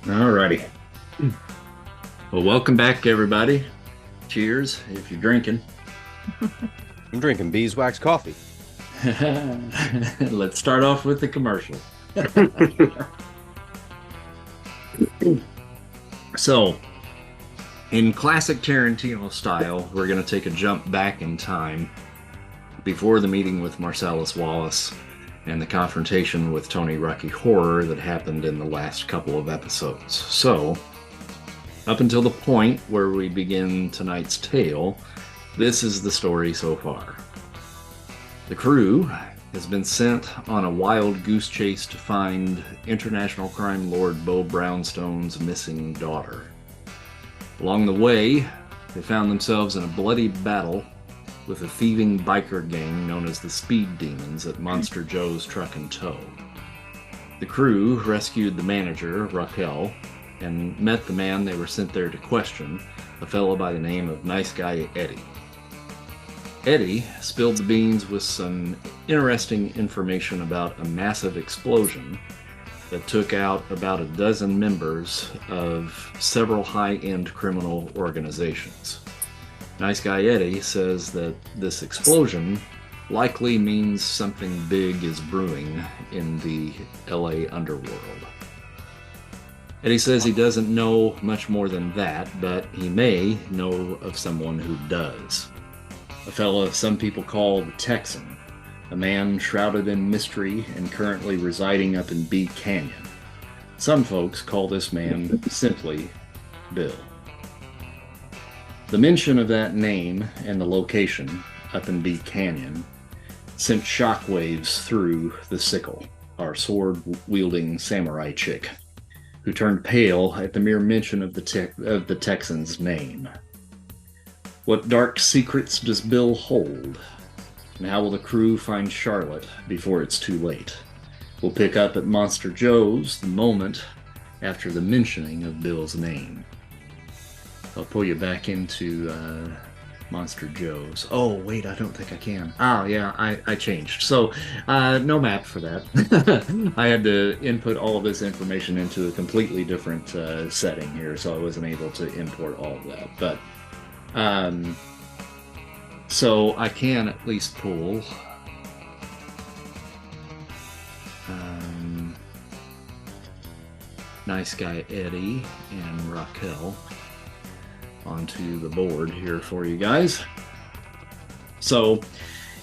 Alrighty. Well, welcome back, everybody. Cheers, if you're drinking. I'm drinking beeswax coffee. Let's start off with the commercial. So, in classic Tarantino style, we're going to take a jump back in time before the meeting with Marcellus Wallace and the confrontation with Tony Rocky Horror that happened in the last couple of episodes. So, up until the point where we begin tonight's tale, this is the story so far. The crew has been sent on a wild goose chase to find international crime lord Beau Brownstone's missing daughter. Along the way, they found themselves in a bloody battle with a thieving biker gang known as the Speed Demons at Monster Joe's Truck and Tow. The crew rescued the manager, Raquel, and met the man they were sent there to question, a fellow by the name of Nice Guy Eddie. Eddie spilled the beans with some interesting information about a massive explosion that took out about a dozen members of several high-end criminal organizations. Nice Guy Eddie says that this explosion likely means something big is brewing in the LA underworld. Eddie says he doesn't know much more than that, but he may know of someone who does. A fellow some people call the Texan, a man shrouded in mystery and currently residing up in Bee Canyon. Some folks call this man simply Bill. The mention of that name and the location up in Bee Canyon sent shockwaves through the Sickle, our sword-wielding samurai chick, who turned pale at the mere mention of the Texan's name. What dark secrets does Bill hold? And how will the crew find Charlotte before it's too late? We'll pick up at Monster Joe's the moment after the mentioning of Bill's name. I'll pull you back into Monster Joe's. Oh, wait, I don't think I can. Oh, yeah, I changed. So, no map for that. I had to input all of this information into a completely different setting here, so I wasn't able to import all of that. But, so I can at least pull Nice Guy Eddie and Raquel onto the board here for you guys. So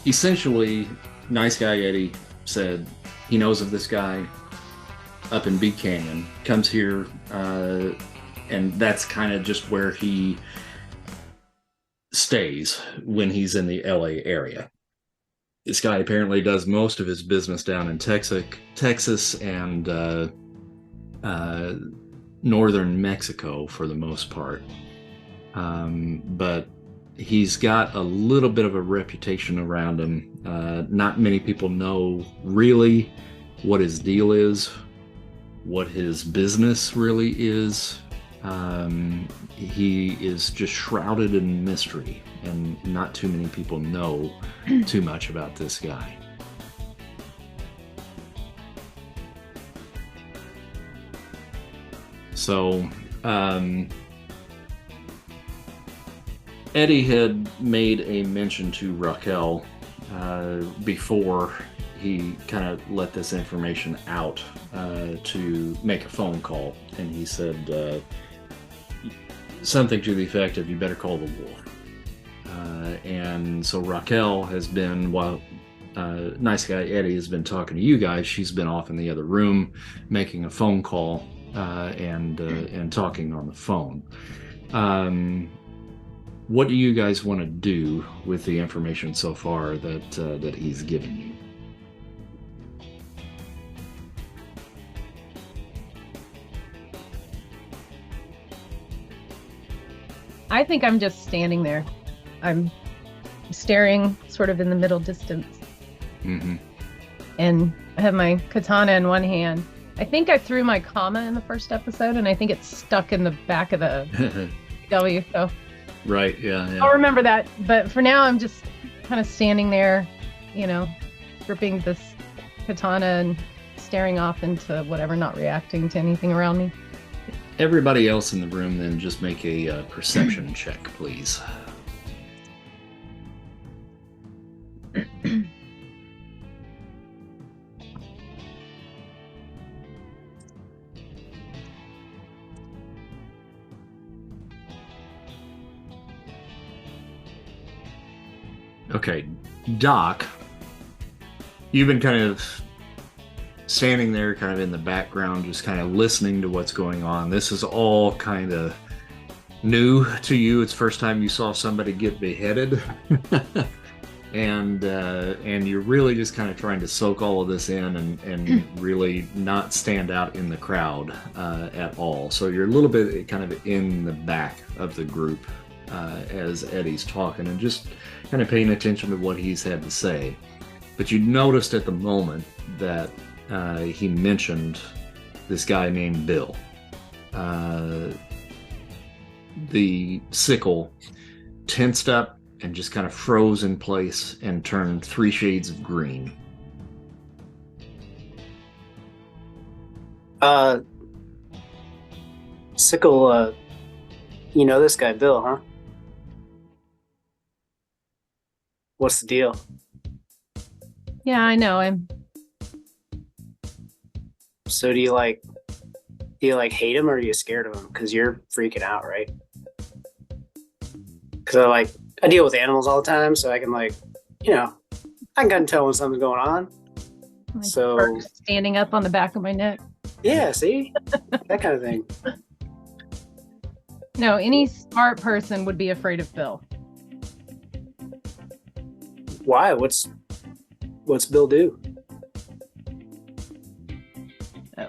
essentially, Nice Guy Eddie said he knows of this guy up in Bee Canyon, comes here, and that's kind of just where he stays when he's in the LA area. This guy apparently does most of his business down in Texas and northern Mexico for the most part. But he's got a little bit of a reputation around him. Not many people know really what his deal is, what his business really is. He is just shrouded in mystery, and not too many people know too much about this guy. So, Eddie had made a mention to Raquel before he kind of let this information out to make a phone call, and he said something to the effect of, "You better call the wolf." And so Raquel has been, while Nice Guy Eddie has been talking to you guys, she's been off in the other room making a phone call and talking on the phone. What do you guys want to do with the information so far that he's given you? I think I'm just standing there. I'm staring sort of in the middle distance. Mm-hmm. And I have my katana in one hand. I think I threw my comma in the first episode, and I think it's stuck in the back of the W. So Right, yeah. I'll remember that. But for now, I'm just kind of standing there, gripping this katana and staring off into whatever, not reacting to anything around me. Everybody else in the room, then just make a perception check, please. Okay, Doc, you've been kind of standing there kind of in the background, just kind of listening to what's going on. This is all kind of new to you. It's the first time you saw somebody get beheaded. and you're really just kind of trying to soak all of this in and really not stand out in the crowd at all. So you're a little bit kind of in the back of the group as Eddie's talking and just kind of paying attention to what he's had to say. But you noticed at the moment that he mentioned this guy named Bill. The Sickle tensed up and just kind of froze in place and turned 3 shades of green. Sickle, you know this guy, Bill, huh? What's the deal? Yeah, I know him. So do you hate him or are you scared of him? Because you're freaking out, right? Because I deal with animals all the time, so I can I can kind of tell when something's going on. Like So standing up on the back of my neck. yeah, see? That kind of thing. No, any smart person would be afraid of Bill. Why? What's Bill do?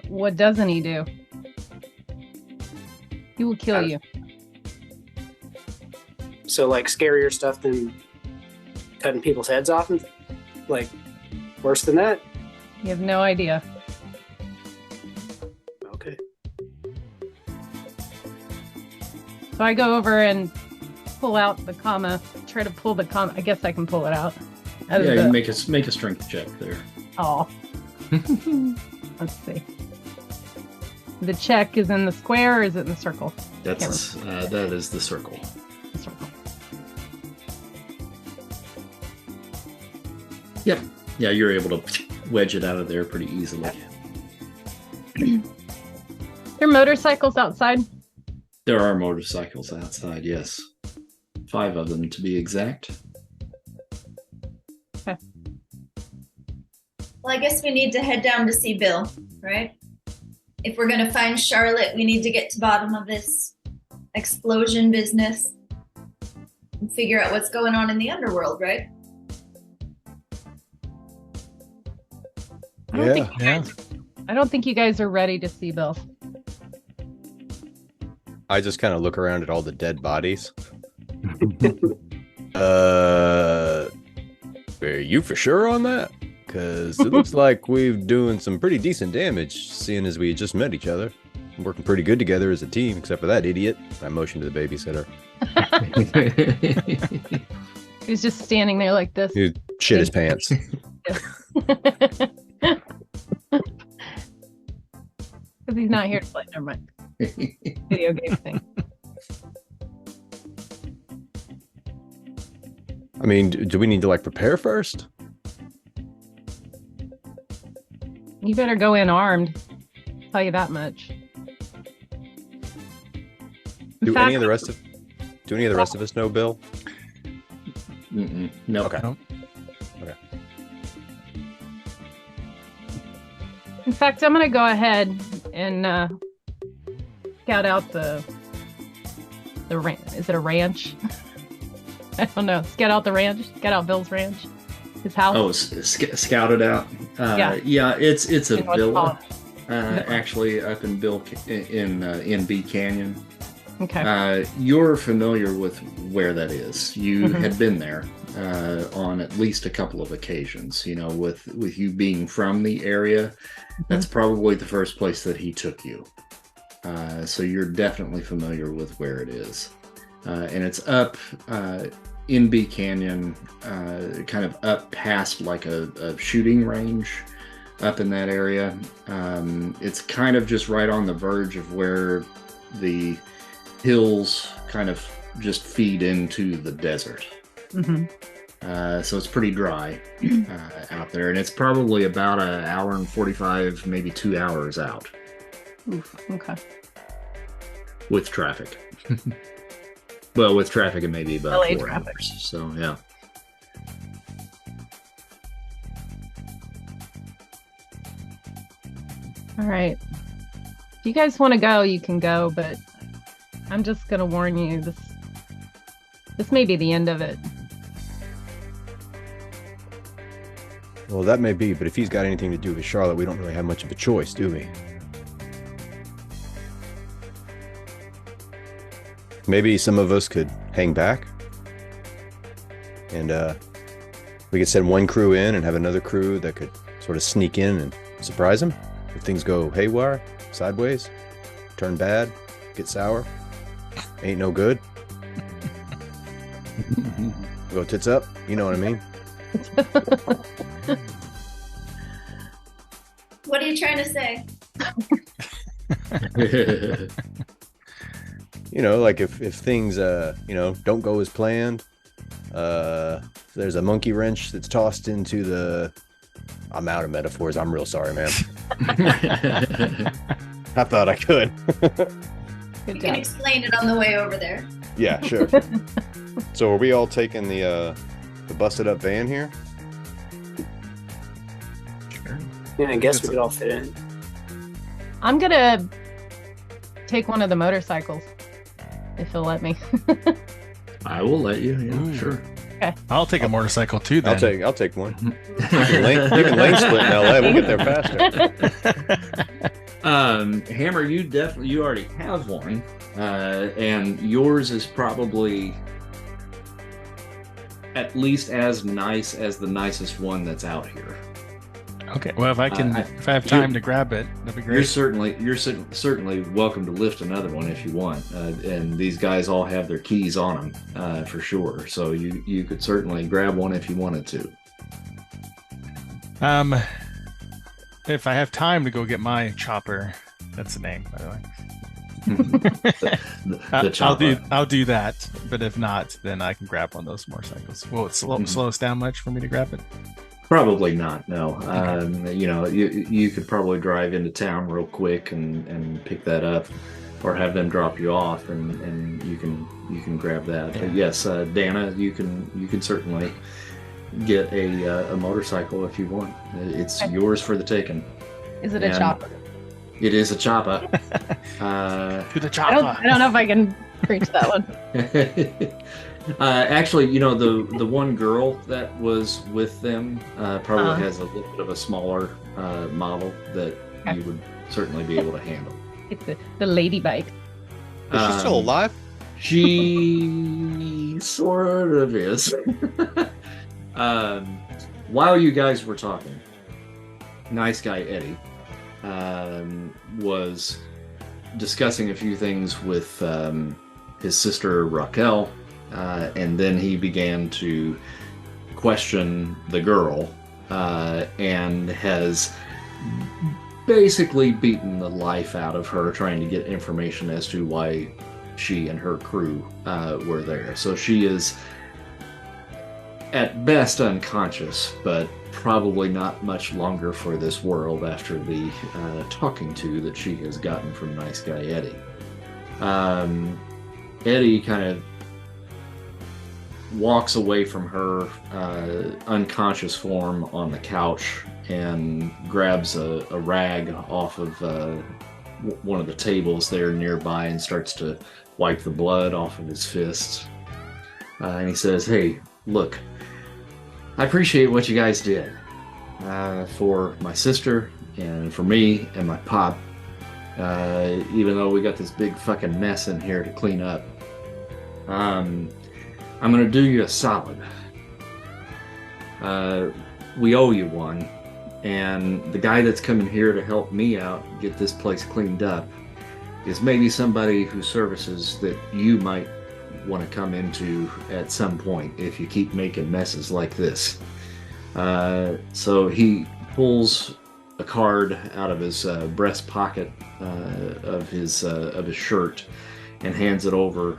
What doesn't he do? He will kill you. So scarier stuff than cutting people's heads off and worse than that? You have no idea. Okay. So I go over and pull out the comma, try to pull the comma. I guess I can pull it out. Yeah, you can make a strength check there. Oh. Let's see. The check is in the square or is it in the circle? That is the circle. The circle. Yep. Yeah, you're able to wedge it out of there pretty easily. There are motorcycles outside. There are motorcycles outside, yes. 5 of them to be exact. Okay. Well, I guess we need to head down to see Bill, right? If we're going to find Charlotte, we need to get to the bottom of this explosion business and figure out what's going on in the underworld, right? I don't think you guys are ready to see Bill. I just kind of look around at all the dead bodies. Are you for sure on that? Because it looks like we're doing some pretty decent damage, seeing as we just met each other. Working pretty good together as a team, except for that idiot. I motioned to the babysitter. He's just standing there like this. He shit his pants. Because he's not here to play. Never mind. Video game thing. I mean, do we need to prepare first? You better go in armed. I'll tell you that much. Do any of the rest of us know Bill? No. Okay. Nope. Okay. In fact, I'm going to go ahead and scout out the ranch. Is it a ranch? I don't know. Scout out the ranch. Scout out Bill's ranch. His house. Oh, scouted out. Yeah, it's a And what's villa. called? Actually, up in in B Canyon. Okay. You're familiar with where that is. You Mhm. had been there on at least a couple of occasions. With you being from the area, that's probably the first place that he took you. So you're definitely familiar with where it is. And it's up in B Canyon, kind of up past a shooting range up in that area. It's kind of just right on the verge of where the hills kind of just feed into the desert. Hmm. So it's pretty dry out there, and it's probably about an hour and 45, maybe 2 hours out Oof, okay. with traffic. Well, with traffic, it may be about LA 4 traffic. hours. So, yeah. All right. If you guys want to go, you can go, but I'm just gonna warn you, this may be the end of it. Well, that may be, but if he's got anything to do with Charlotte, we don't really have much of a choice, do we? Maybe some of us could hang back, and we could send one crew in and have another crew that could sort of sneak in and surprise him if things go haywire, sideways, turn bad, get sour, ain't no good. Go tits up, you know what I mean? What are you trying to say? You know, like if things don't go as planned, there's a monkey wrench that's tossed into the... I'm out of metaphors. I'm real sorry, man. I thought I could. Good You can job. explain it on the way over there. Yeah, sure. So are we all taking the busted up van here? Yeah, I guess we could all fit in. I'm gonna take one of the motorcycles, if you'll let me. I will let you. Yeah, Ooh. sure. I'll take a motorcycle too. Then I'll take one. You can lane split in LA. We'll get there faster. Hammer, you already have one, and yours is probably at least as nice as the nicest one that's out here. Okay. Well, if I have time to grab it, that'd be great. You're certainly welcome to lift another one if you want, and these guys all have their keys on them for sure. So you could certainly grab one if you wanted to. If I have time to go get my chopper, that's the name, by the way. The chopper. I'll do that. But if not, then I can grab one of those motorcycles. Will it slow us down much for me to grab it? Probably not. No. You could probably drive into town real quick and pick that up, or have them drop you off, and you can grab that. Yeah. But yes, Dana, you can certainly get a motorcycle if you want. It's yours for the taking. Is it a And chopper? It is a chopper. To the I chopper. don't know if I can reach that one. Actually, the one girl that was with them probably has a little bit of a smaller model that Okay. you would certainly be able to handle. It's the lady bike. Is she still alive? She sort of is. While you guys were talking, nice guy Eddie was discussing a few things with his sister Raquel, and then he began to question the girl, and has basically beaten the life out of her trying to get information as to why she and her crew were there. So she is at best unconscious, but probably not much longer for this world after the talking to that she has gotten from nice guy Eddie. Eddie kind of walks away from her unconscious form on the couch and grabs a rag off of one of the tables there nearby and starts to wipe the blood off of his fists. And he says, "Hey, look, I appreciate what you guys did for my sister and for me and my pop. Even though we got this big fucking mess in here to clean up, I'm gonna do you a solid. We owe you one, and the guy that's coming here to help me out get this place cleaned up is maybe somebody whose services that you might want to come into at some point if you keep making messes like this." So he pulls a card out of his breast pocket of his shirt and hands it over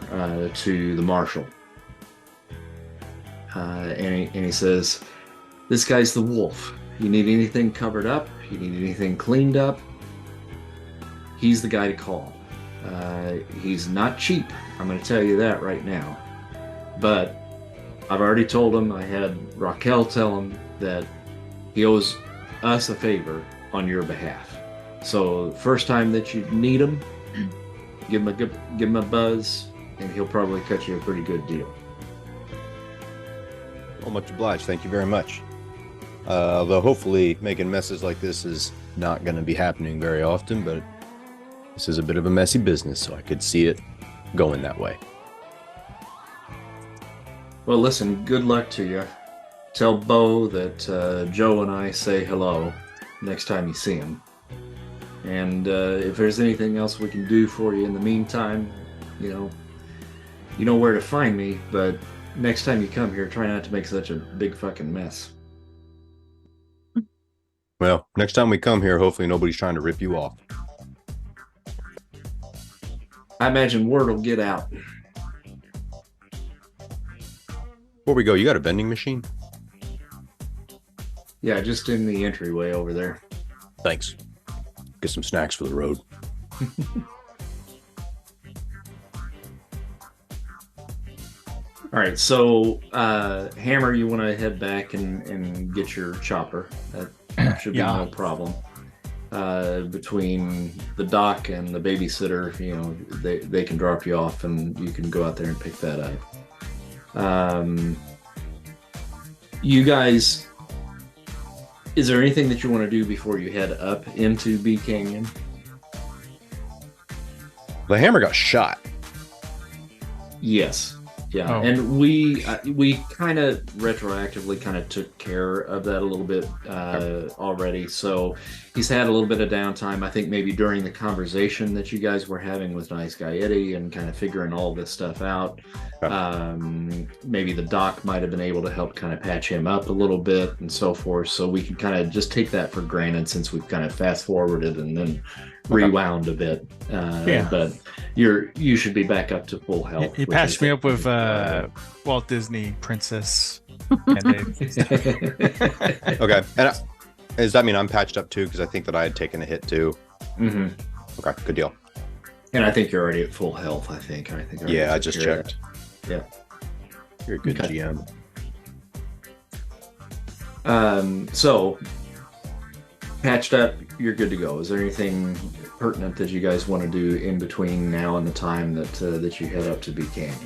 to the marshal. And he says, "This guy's the wolf. You need anything covered up? You need anything cleaned up? He's the guy to call. He's not cheap. I'm going to tell you that right now. But I've already told him, I had Raquel tell him that he owes us a favor on your behalf. So first time that you need him, give him a buzz, and he'll probably cut you a pretty good deal." Well, much obliged. Thank you very much. Though hopefully making messes like this is not going to be happening very often, but this is a bit of a messy business, so I could see it going that way. Well, listen, good luck to you. Tell Beau that Joe and I say hello next time you see him. And if there's anything else we can do for you in the meantime, you know where to find me, but next time you come here, try not to make such a big fucking mess. Well, next time we come here, hopefully nobody's trying to rip you off. I imagine word will get out. Before we go, you got a vending machine? Yeah, just in the entryway over there. Thanks. Get some snacks for the road. All right, so Hammer, you want to head back and get your chopper. That should be no problem. Between the doc and the babysitter, they can drop you off and you can go out there and pick that up. You guys, is there anything that you want to do before you head up into B Canyon? The Hammer got shot. Yes. Yeah, Oh. and we kind of retroactively took care of that a little bit already. So he's had a little bit of downtime. I think maybe during the conversation that you guys were having with Nice Guy Eddie and kind of figuring all this stuff out, maybe the doc might have been able to help kind of patch him up a little bit and so forth. So we can kind of just take that for granted since we've kind of fast forwarded and then rewound a bit. But you should be back up to full health. He patched me up with Walt Disney Princess. Okay. And does that mean I'm patched up too? Because I think that I had taken a hit too. Mm-hmm. Okay, good deal. And I think you're already at full health. I think. Yeah, I just checked. Yeah. You're a good GM. So patched up, you're good to go. Is there anything pertinent that you guys want to do in between now and the time that you head up to B Canyon?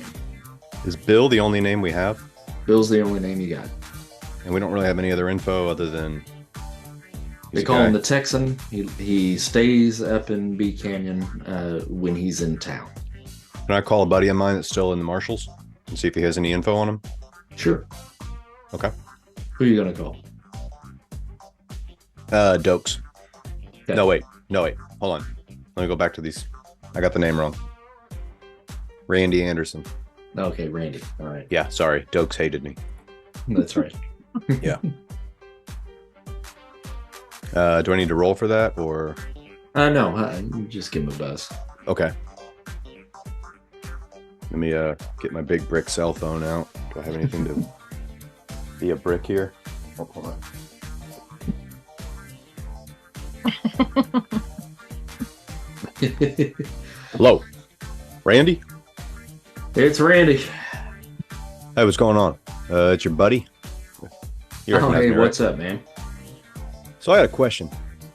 Is Bill the only name we have? Bill's the only name you got. And we don't really have any other info other than they call him the Texan. He stays up in B Canyon when he's in town. Can I call a buddy of mine that's still in the Marshals and see if he has any info on him? Sure. Okay. Who are you gonna call? Dokes. Okay. No, wait. Hold on. Let me go back to these. I got the name wrong. Randy Anderson. Okay, Randy. All right. Yeah, sorry. Dokes hated me. That's right. Yeah. Do I need to roll for that or? No, you just give him a buzz. Okay. Let me get my big brick cell phone out. Do I have anything to be a brick here? Oh, hold on. Hello, Randy? It's Randy. Hey, what's going on? It's your buddy? You recognize Hey, me, right? what's up, man? So I had a question.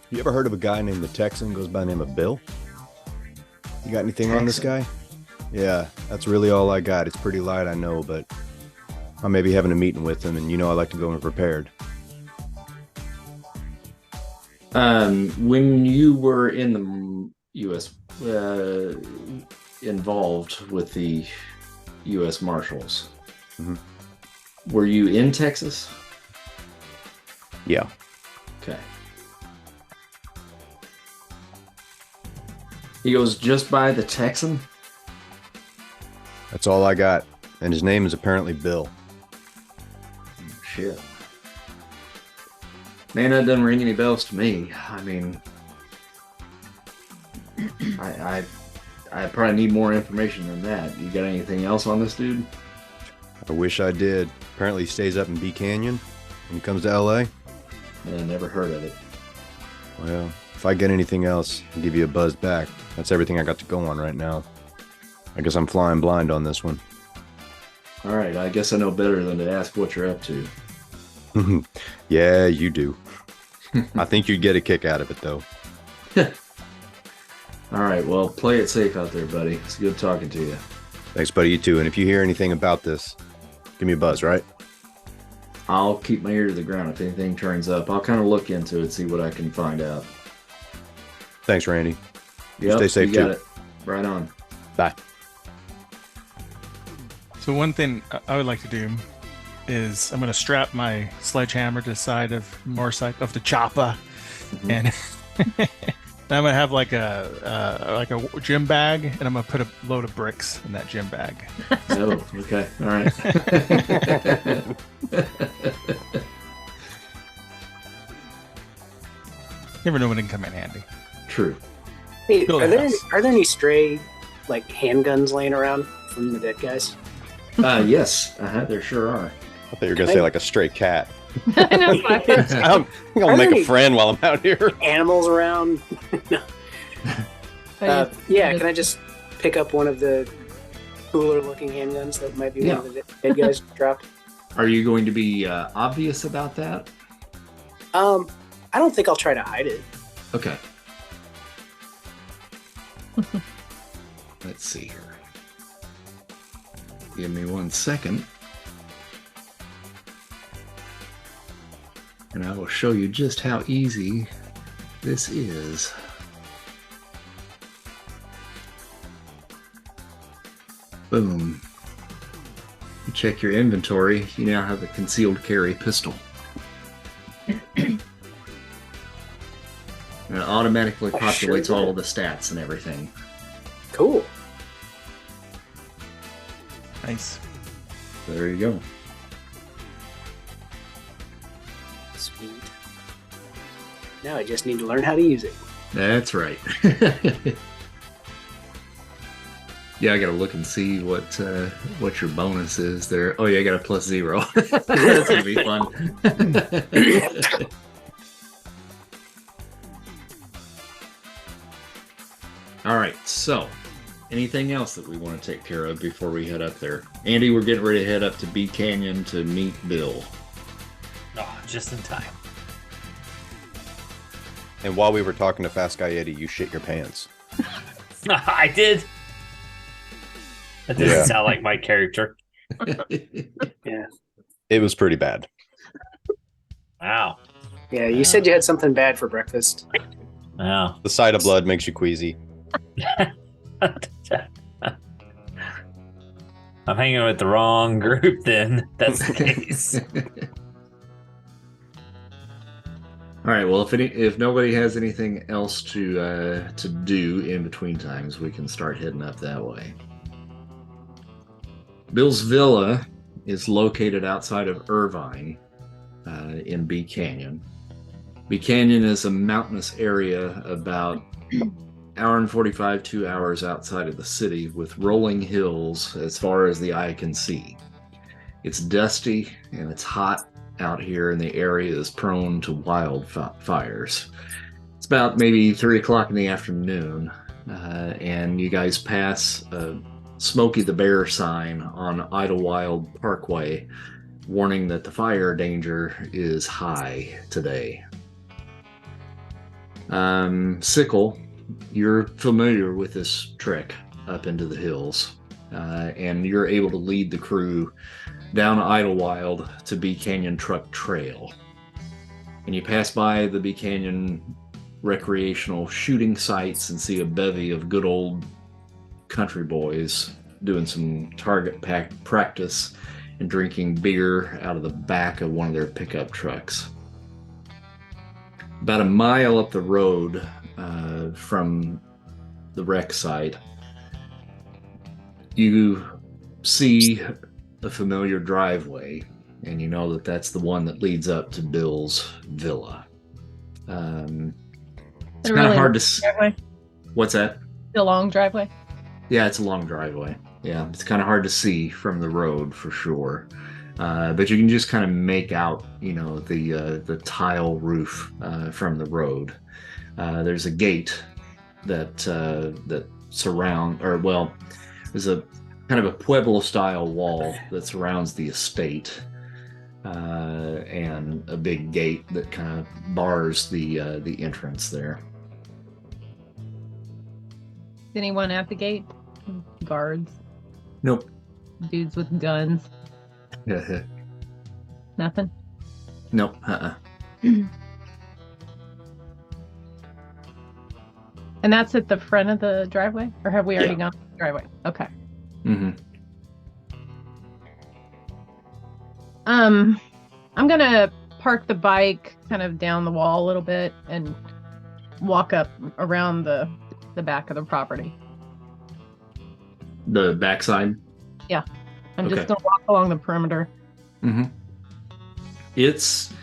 You ever heard of a guy named the Texan, goes by the name of Bill? You got anything on this guy? Yeah, that's really all I got. It's pretty light, I know, but I may be having a meeting with him, and I like to go in prepared. When you were in the U.S. Involved with the U.S. Marshals, were you in Texas? Yeah. Okay. He goes just by the Texan? That's all I got. And his name is apparently Bill. Shit. Man, that doesn't ring any bells to me. I mean, I probably need more information than that. You got anything else on this dude? I wish I did. Apparently he stays up in B Canyon when he comes to LA. I never heard of it. Well, if I get anything else, I'll give you a buzz back. That's everything I got to go on right now. I guess I'm flying blind on this one. All right, I guess I know better than to ask what you're up to. Yeah, you do. I think you'd get a kick out of it, though. All right, well, play it safe out there, buddy. It's good talking to you. Thanks, buddy. You too. And if you hear anything about this, give me a buzz, right? I'll keep my ear to the ground if anything turns up. I'll kind of look into it, see what I can find out. Thanks, Randy. Yep, stay safe, you got too. it. Right on. Bye. So one thing I would like to do is I'm going to strap my sledgehammer to the side of motorcycle of the chopper, and then I'm going to have like a gym bag, and I'm going to put a load of bricks in that gym bag. Oh, okay. All right. Never know when it can come in handy. True. Hey, Build are a there house. any stray like handguns laying around from the dead guys? Yes, there sure are. I thought you were going to say like a stray cat. I know. I'm going to make a friend while I'm out here. Animals around? Yeah, can I just pick up one of the cooler looking handguns that might be one of the dead guys dropped? Are you going to be obvious about that? I don't think I'll try to hide it. Okay. Let's see here. Give me 1 second. And I will show you just how easy this is. Boom. You check your inventory, you now have a concealed carry pistol. And it automatically populates all of the stats and everything. Cool. Nice. There you go. Sweet. Now I just need to learn how to use it. That's right. Yeah, I gotta look and see what your bonus is there. Oh yeah, I got a +0. That's gonna be fun. All right, so anything else that we want to take care of before we head up there? Andy, we're getting ready to head up to B Canyon to meet Bill. Oh, just in time. And while we were talking to Fast Guy Eddie, you shit your pants. I did. That doesn't Yeah. sound like my character. Yeah. It was pretty bad. Wow. Yeah, you said you had something bad for breakfast. Wow. The sight of blood makes you queasy. I'm hanging with the wrong group then. That's the case. All right. Well, if nobody has anything else to do in between times, we can start heading up that way. Bill's villa is located outside of Irvine, in B Canyon. B Canyon is a mountainous area about hour and 45, 2 hours outside of the city, with rolling hills as far as the eye can see. It's dusty and it's hot out here, and the area is prone to wildfires. It's about maybe 3 o'clock in the afternoon, and you guys pass Smokey the Bear sign on Idlewild Parkway, warning that the fire danger is high today. Sickle, you're familiar with this trek up into the hills, and you're able to lead the crew down Idlewild to B Canyon Truck Trail. And you pass by the B Canyon recreational shooting sites and see a bevy of good old country boys doing some target practice and drinking beer out of the back of one of their pickup trucks. About a mile up the road from the wreck site, you see a familiar driveway and you know that that's the one that leads up to Bill's villa. It's kind of hard to. Driveway? What's that? The long driveway. Yeah, it's a long driveway. Yeah, it's kind of hard to see from the road for sure. But you can just kind of make out, the tile roof from the road. There's a gate that there's a kind of a Pueblo-style wall that surrounds the estate, and a big gate that kind of bars the entrance there. Is anyone at the gate? Guards? Nope. Dudes with guns? Nothing? Nope. And that's at the front of the driveway? Or have we already gone to the driveway? Okay. Mm-hmm. I'm gonna park the bike kind of down the wall a little bit and walk up around the back of the property. The backside? Yeah. I'm Okay. just gonna walk along the perimeter. Mm-hmm. It's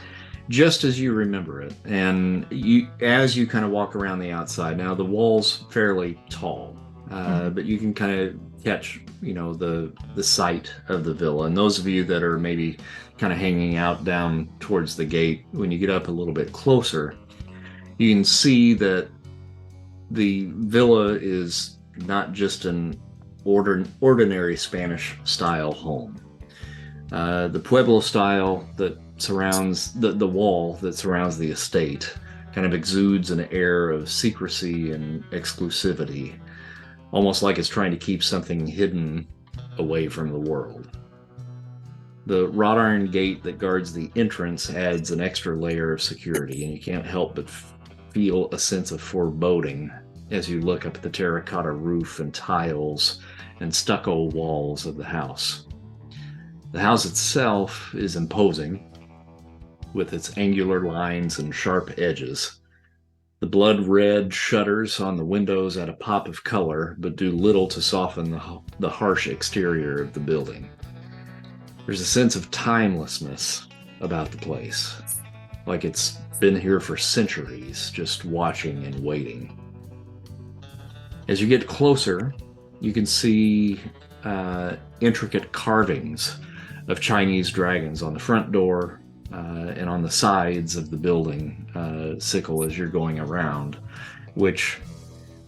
just as you remember it, and as you kind of walk around the outside. Now the wall's fairly tall, but you can kind of catch, the site of the villa. And those of you that are maybe kind of hanging out down towards the gate, when you get up a little bit closer, you can see that the villa is not just an ordinary Spanish style home. The Pueblo style that surrounds the wall that surrounds the estate kind of exudes an air of secrecy and exclusivity, almost like it's trying to keep something hidden away from the world. The wrought iron gate that guards the entrance adds an extra layer of security, and you can't help but feel a sense of foreboding as you look up at the terracotta roof and tiles and stucco walls of the house. The house itself is imposing, with its angular lines and sharp edges. The blood red shutters on the windows add a pop of color, but do little to soften the harsh exterior of the building. There's a sense of timelessness about the place, like it's been here for centuries, just watching and waiting. As you get closer, you can see intricate carvings of Chinese dragons on the front door and on the sides of the building, Sickle, as you're going around, which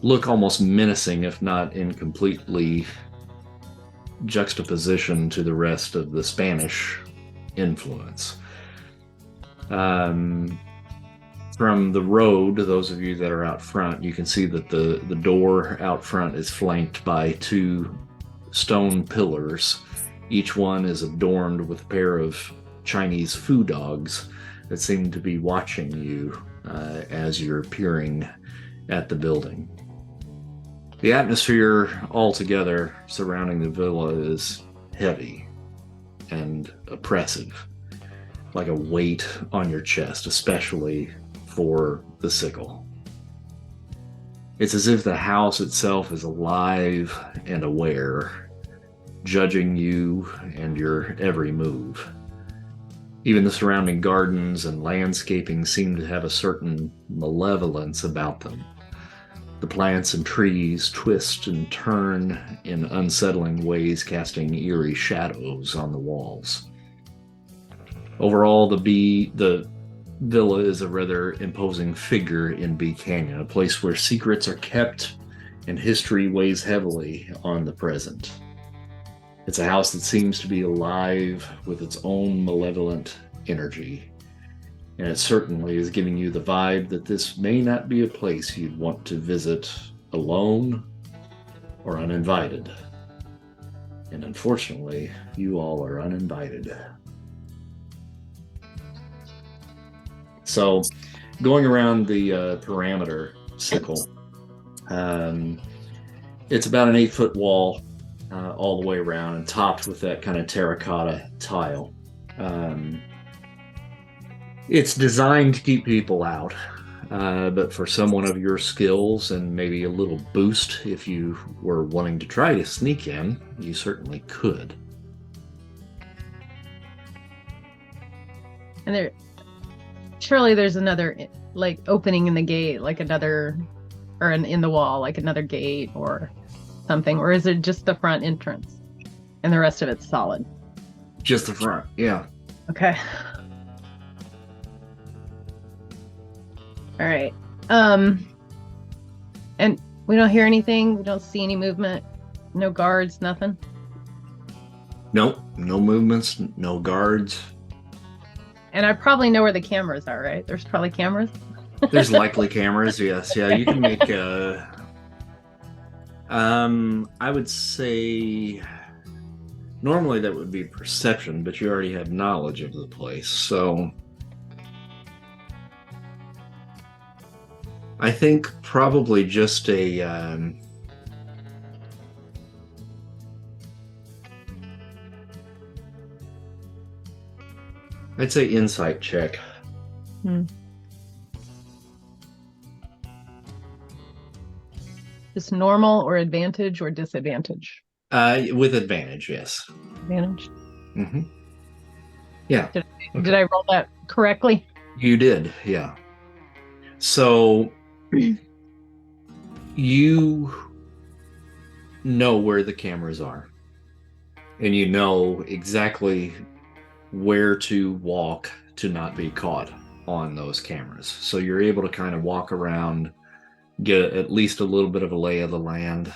look almost menacing, if not in completely juxtaposition to the rest of the Spanish influence. From the road, those of you that are out front, you can see that the door out front is flanked by two stone pillars. Each one is adorned with a pair of Chinese foo dogs that seem to be watching you as you're peering at the building. The atmosphere altogether surrounding the villa is heavy and oppressive, like a weight on your chest, especially for the Sickle. It's as if the house itself is alive and aware, judging you and your every move. Even the surrounding gardens and landscaping seem to have a certain malevolence about them. The plants and trees twist and turn in unsettling ways, casting eerie shadows on the walls. Overall, the villa is a rather imposing figure in Bee Canyon, a place where secrets are kept and history weighs heavily on the present. It's a house that seems to be alive with its own malevolent energy, and it certainly is giving you the vibe that this may not be a place you'd want to visit alone or uninvited. And unfortunately, you all are uninvited. So, going around the parameter, Sickle, it's about an 8-foot wall all the way around and topped with that kind of terracotta tile. It's designed to keep people out, but for someone of your skills and maybe a little boost, if you were wanting to try to sneak in, you certainly could. And surely there's another like opening in the gate, like another, or in the wall, like another gate or something, or is it just the front entrance and the rest of it's solid? Just the front, yeah. Okay. All right. And we don't hear anything. We don't see any movement. No guards. Nothing. Nope, no movements, no guards. And I probably know where the cameras are, right? There's probably cameras. There's likely cameras, yes. Yeah, you can make I would say normally that would be perception, but you already have knowledge of the place. So I think probably just a I'd say insight check. Just normal or advantage or disadvantage? With advantage, yes. Advantage. Mm-hmm. Yeah. Did I roll that correctly? You did, yeah. So you know where the cameras are, and you know exactly where to walk to not be caught on those cameras. So you're able to kind of walk around, get at least a little bit of a lay of the land,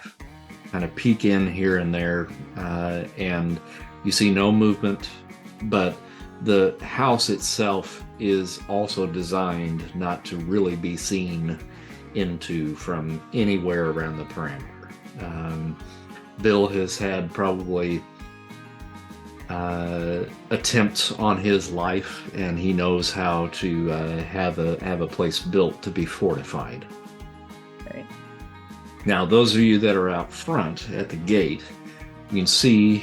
kind of peek in here and there, and you see no movement, but the house itself is also designed not to really be seen into from anywhere around the perimeter. Bill has had probably attempts on his life, and he knows how to have a place built to be fortified. Right. Now, those of you that are out front at the gate, you can see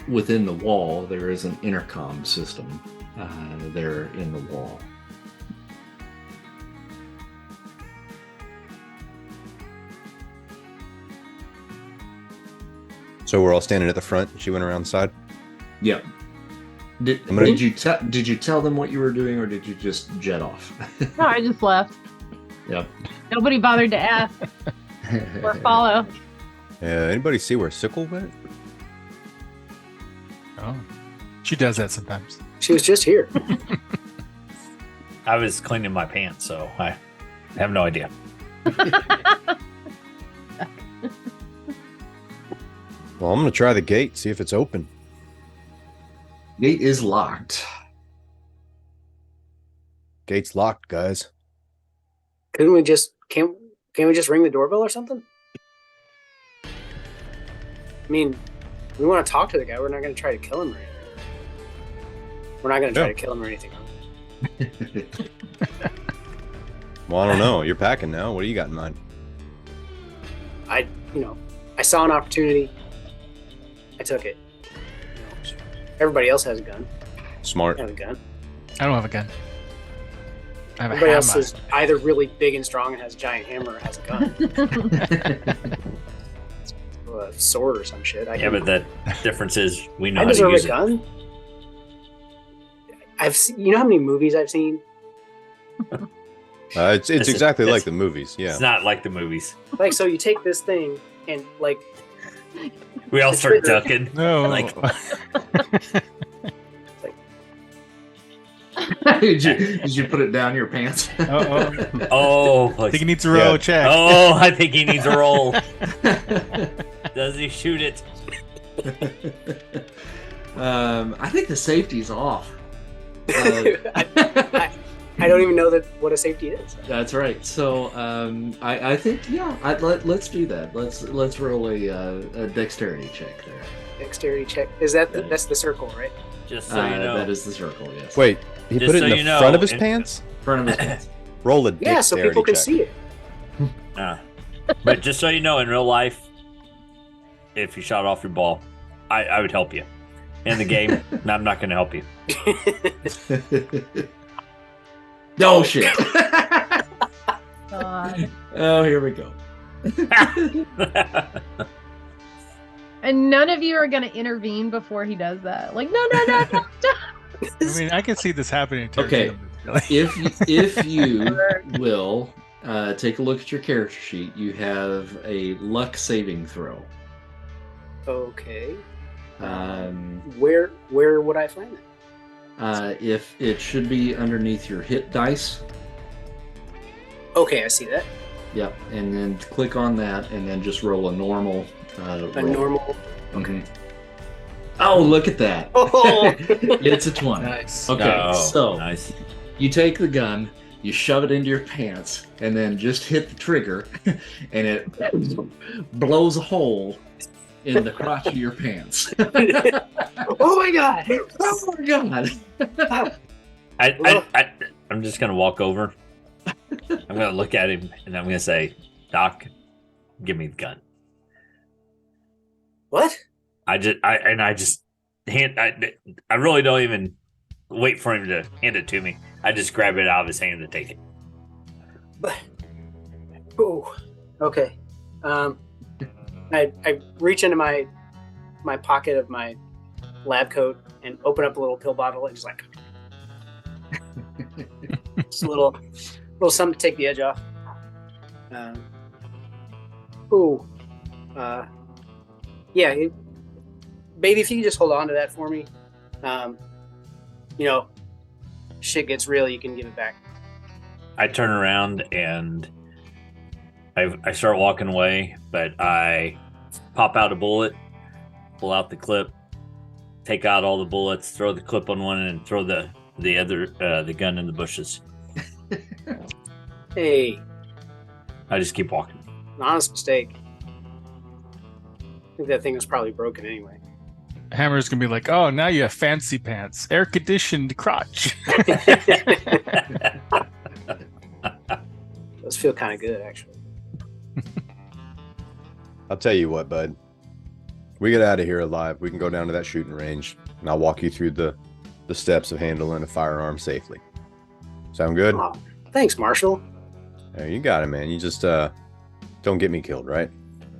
within the wall there is an intercom system there in the wall. So we're all standing at the front. She went around the side. Yep. Did you tell them what you were doing, or did you just jet off? No, I just left. Yep. Nobody bothered to ask or follow. Anybody see where Sickle went? Oh, she does that sometimes. She was just here. I was cleaning my pants, so I have no idea. Well, I'm gonna try the gate, see if it's open. Gate is locked. Gate's locked, guys. Can't we just ring the doorbell or something? I mean, we want to talk to the guy. We're not going to try to kill him or anything. We're not going to try to kill him or anything. Well, I don't know. You're packing now. What do you got in mind? I saw an opportunity. I took it. Everybody else has a gun. Smart. I have a gun. I don't have a gun. I have Everybody a else hammer. is either really big and strong and has a giant hammer or has a gun. A sword or some shit. Yeah, but the difference is we know I how to deserve use a it. gun. You know how many movies I've seen? It's exactly like the movies. Yeah. It's not like the movies. Like, so you take this thing and like We all start ducking. No. Like- Did you put it down your pants? Oh, I think he needs a row check. Oh, I think he needs a roll. Does he shoot it? I think the safety's off. I don't even know what a safety is. That's right. So I think let's do that. Let's roll a dexterity check there. Dexterity check. Is that's the circle, right? Just so you know. That is the circle. Yes. Wait, he Just put it so in the you know, front of his in- pants? Front of his pants. Roll a Yeah, so dexterity people can check. see it. But just so you know, in real life, if you shot off your ball, I would help you. In the game, I'm not going to help you. Oh shit! God. Oh, here we go. And none of you are going to intervene before he does that. Like, no. I mean, I can see this happening. In Okay. Tarantino. If you will take a look at your character sheet, you have a luck saving throw. Okay. Um, Where would I find that? if it should be underneath your hit dice. Okay, I see that. Yep, and then click on that, and then just roll a normal. A roll. normal. Okay. Oh, look at that! Oh, It's a 20. Nice. Okay, Oh, so nice. you take the gun, you shove it into your pants, and then just hit the trigger, and it blows a hole in the crotch of your pants. oh my god! Oh my god! I'm just gonna walk over. I'm gonna look at him and I'm gonna say, "Doc, give me the gun." What? I really don't even wait for him to hand it to me. I just grab it out of his hand and take it. Oh, okay. I reach into my pocket of my lab coat and open up a little pill bottle and just like just a little something to take the edge off. Yeah, baby, if you could just hold on to that for me. Shit gets real, you can give it back. I turn around and I start walking away, but I pop out a bullet, pull out the clip, take out all the bullets, throw the clip on one, and throw the other the gun in the bushes. Hey, I just keep walking. an honest mistake. I think that thing was probably broken anyway. Hammer's gonna be like, "Oh, now you have fancy pants, air conditioned crotch." Those feel kind of good, actually. I'll tell you what, bud. We get out of here alive. We can go down to that shooting range, and I'll walk you through the steps of handling a firearm safely. Sound good? Oh, thanks, Marshall. Yeah, you got it, man. You just don't get me killed, right?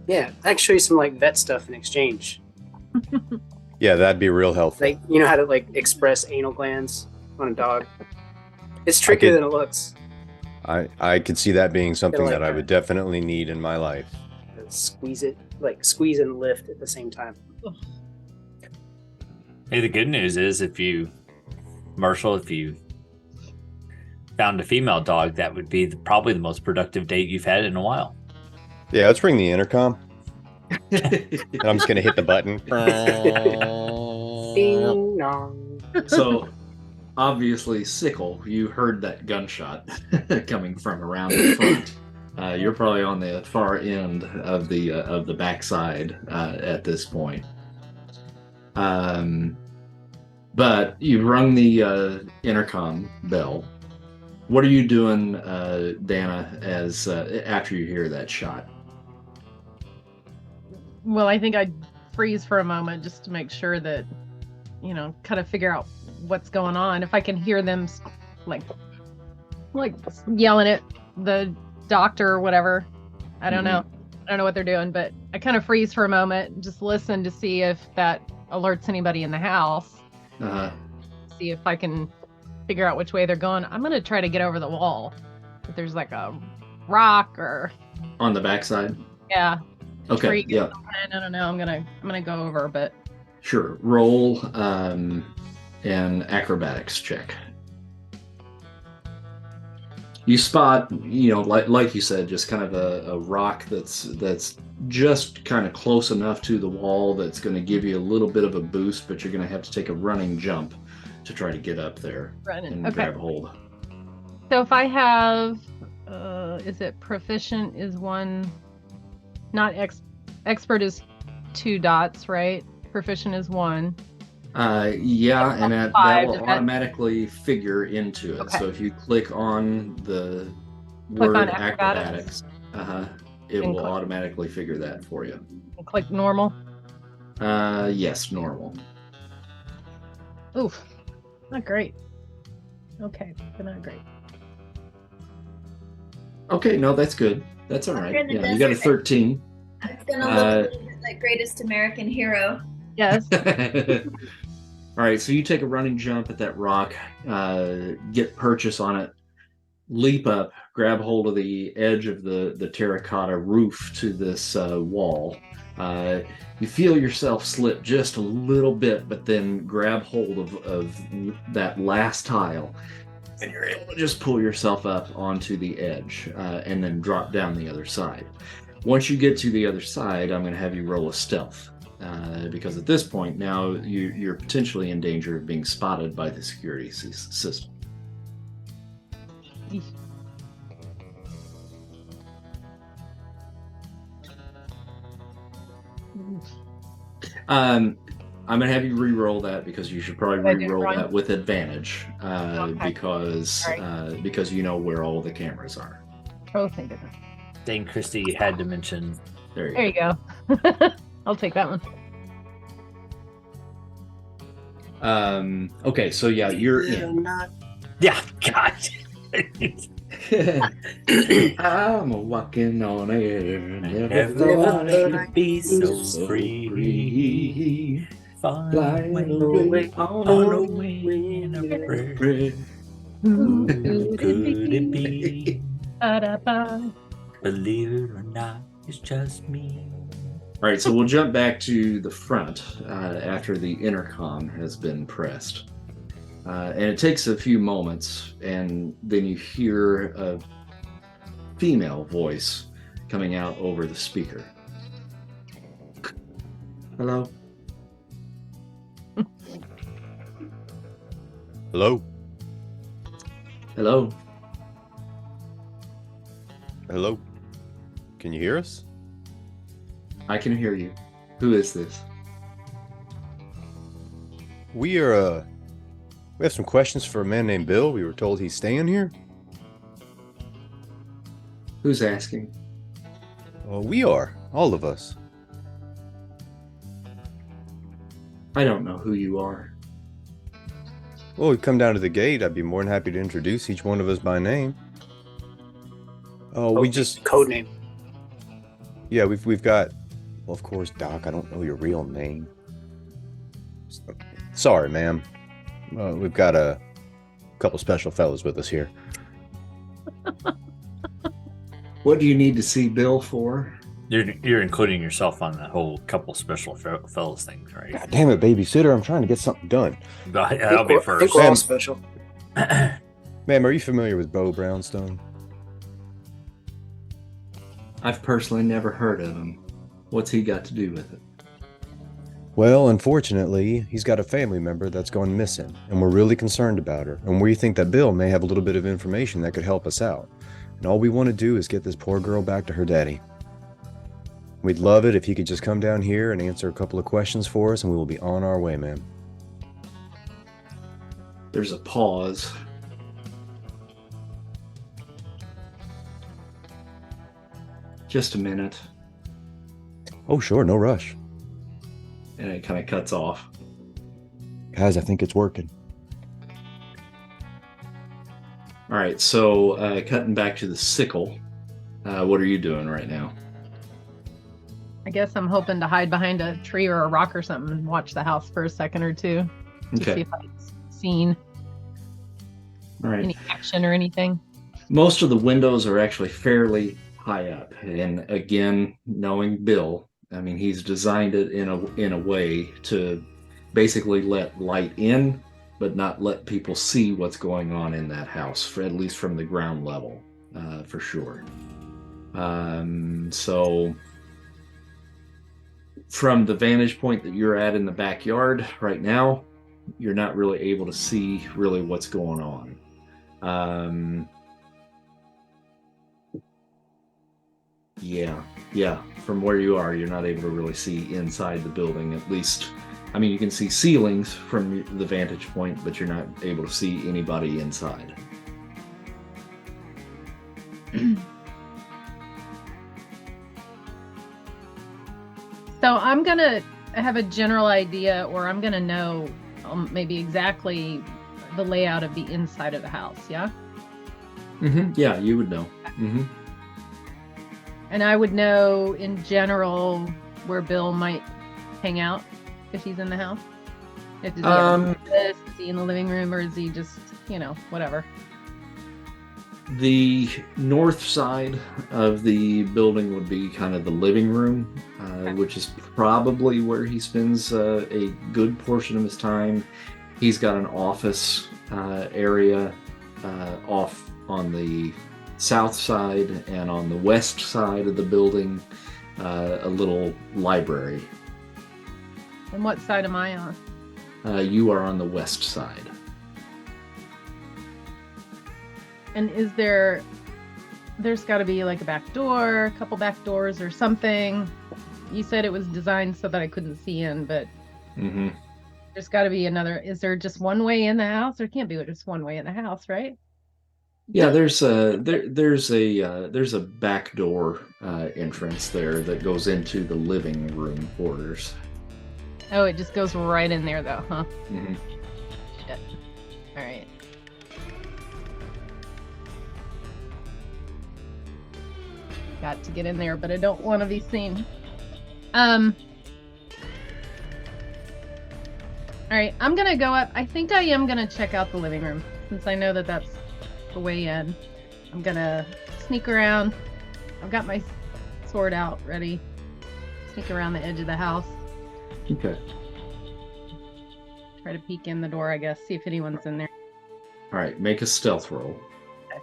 Yeah, I can show you some like vet stuff in exchange. Yeah, that'd be real helpful. Like, you know how to like express anal glands on a dog? It's trickier than it looks. I could see that being something like that I that. would definitely need in my life. Squeeze it, like squeeze and lift at the same time. Hey, the good news is if you found a female dog, that would be probably the most productive date you've had in a while. Yeah, let's ring the intercom. And I'm just gonna hit the button. Ding dong. So, obviously, Sickle, you heard that gunshot coming from around the front. You're probably on the far end of the backside at this point. But you've rung the intercom bell. What are you doing, Dana, as after you hear that shot? Well, I think I'd freeze for a moment just to make sure that, kind of figure out what's going on. If I can hear them like yelling at the doctor or whatever, I don't know. I don't know what they're doing, but I kind of freeze for a moment, just listen to see if that alerts anybody in the house. See if I can figure out which way they're going. I'm gonna try to get over the wall. If there's like a rock or On the backside? yeah. Okay, tree or yeah. something. I don't know. I'm gonna go over, but Sure. Roll an acrobatics check. You spot, like you said, just kind of a rock that's just kind of close enough to the wall that's going to give you a little bit of a boost, but you're going to have to take a running jump to try to get up there and grab hold. So if I have, is it proficient is one, not expert is 2 dots, right? Proficient is 1. Yeah, and that will automatically figure into it. Okay. So if you click on the Click word on acrobatics, it And will click. automatically figure that for you. Click normal. Yes, normal. Oof, not great. Okay, but not great. Okay, no, that's good. That's all You're right. in the Yeah, you got a desert. 13. It's gonna look a little bit like Greatest American Hero. Yes. All right, so you take a running jump at that rock, get purchase on it, leap up, grab hold of the edge of the terracotta roof to this wall. You feel yourself slip just a little bit, but then grab hold of that last tile, and you're able to just pull yourself up onto the edge and then drop down the other side. Once you get to the other side, I'm going to have you roll a stealth. Because at this point now you're potentially in danger of being spotted by the security system. I'm gonna have you re-roll that because you should probably re-roll that with advantage because you know where all the cameras are. Oh, thank goodness. Dang, Christy, you had to mention. There you go. I'll take that one. Okay, so yeah, you're in. Yeah, God. I'm walking on air. Never thought I could be so free. Flying away on a wing and a prayer. Who could it be? Believe it or not, it's just me. All right, so we'll jump back to the front after the intercom has been pressed. And it takes a few moments, and then you hear a female voice coming out over the speaker. Hello? Hello? Hello? Hello? Can you hear us? I can hear you. Who is this? We have some questions for a man named Bill. We were told he's staying here. Who's asking? We are, all of us. I don't know who you are. Well, we've come down to the gate. I'd be more than happy to introduce each one of us by name. We just code name. Yeah, we've got. Well, of course, Doc. I don't know your real name. Sorry, ma'am. We've got a couple special fellows with us here. What do you need to see Bill for? You're including yourself on the whole couple special fellas things, right? God damn it, babysitter! I'm trying to get something done. I'll be I first. think we're all special. Ma'am, are you familiar with Beau Brownstone? I've personally never heard of him. What's he got to do with it? Well, unfortunately, he's got a family member that's gone missing, and we're really concerned about her. And we think that Bill may have a little bit of information that could help us out. And all we want to do is get this poor girl back to her daddy. We'd love it if he could just come down here and answer a couple of questions for us, and we will be on our way, ma'am. There's a pause. Just a minute. Oh, sure, no rush. And it kind of cuts off. Guys, I think it's working. All right, so cutting back to the Sickle, what are you doing right now? I guess I'm hoping to hide behind a tree or a rock or something and watch the house for a second or two to see if I've seen any action or anything. Most of the windows are actually fairly high up, and again, knowing Bill, I mean, he's designed it in a way to basically let light in, but not let people see what's going on in that house, at least from the ground level, for sure. So from the vantage point that you're at in the backyard right now, you're not really able to see really what's going on. Yeah. From where you are, you're not able to really see inside the building, at least. I mean, you can see ceilings from the vantage point, but you're not able to see anybody inside. So I'm going to have a general idea, or I'm going to know maybe exactly the layout of the inside of the house, yeah? Mm-hmm. Yeah, you would know. Mm-hmm. And I would know in general where Bill might hang out if he's in the house. Does he have this? Is he in the living room, or is he just, whatever? The north side of the building would be kind of the living room, which is probably where he spends a good portion of his time. He's got an office area off on the south side, and on the west side of the building, a little library. And what side am I on? You are on the west side. And there's got to be like a back door, a couple back doors or something. You said it was designed so that I couldn't see in, but there's got to be another. Is there just one way in the house? There can't be just one way in the house, right? Yeah, there's a back door entrance there that goes into the living room quarters. Oh, it just goes right in there though, huh? Mm-hmm. Shit. All right. Got to get in there, but I don't want to be seen. All right, I'm gonna go up. I think I am gonna check out the living room since I know that that's the way in. I'm gonna sneak around. I've got my sword out ready. Sneak around the edge of the house. Okay. Try to peek in the door, I guess. See if anyone's in there. All right, make a stealth roll. Okay.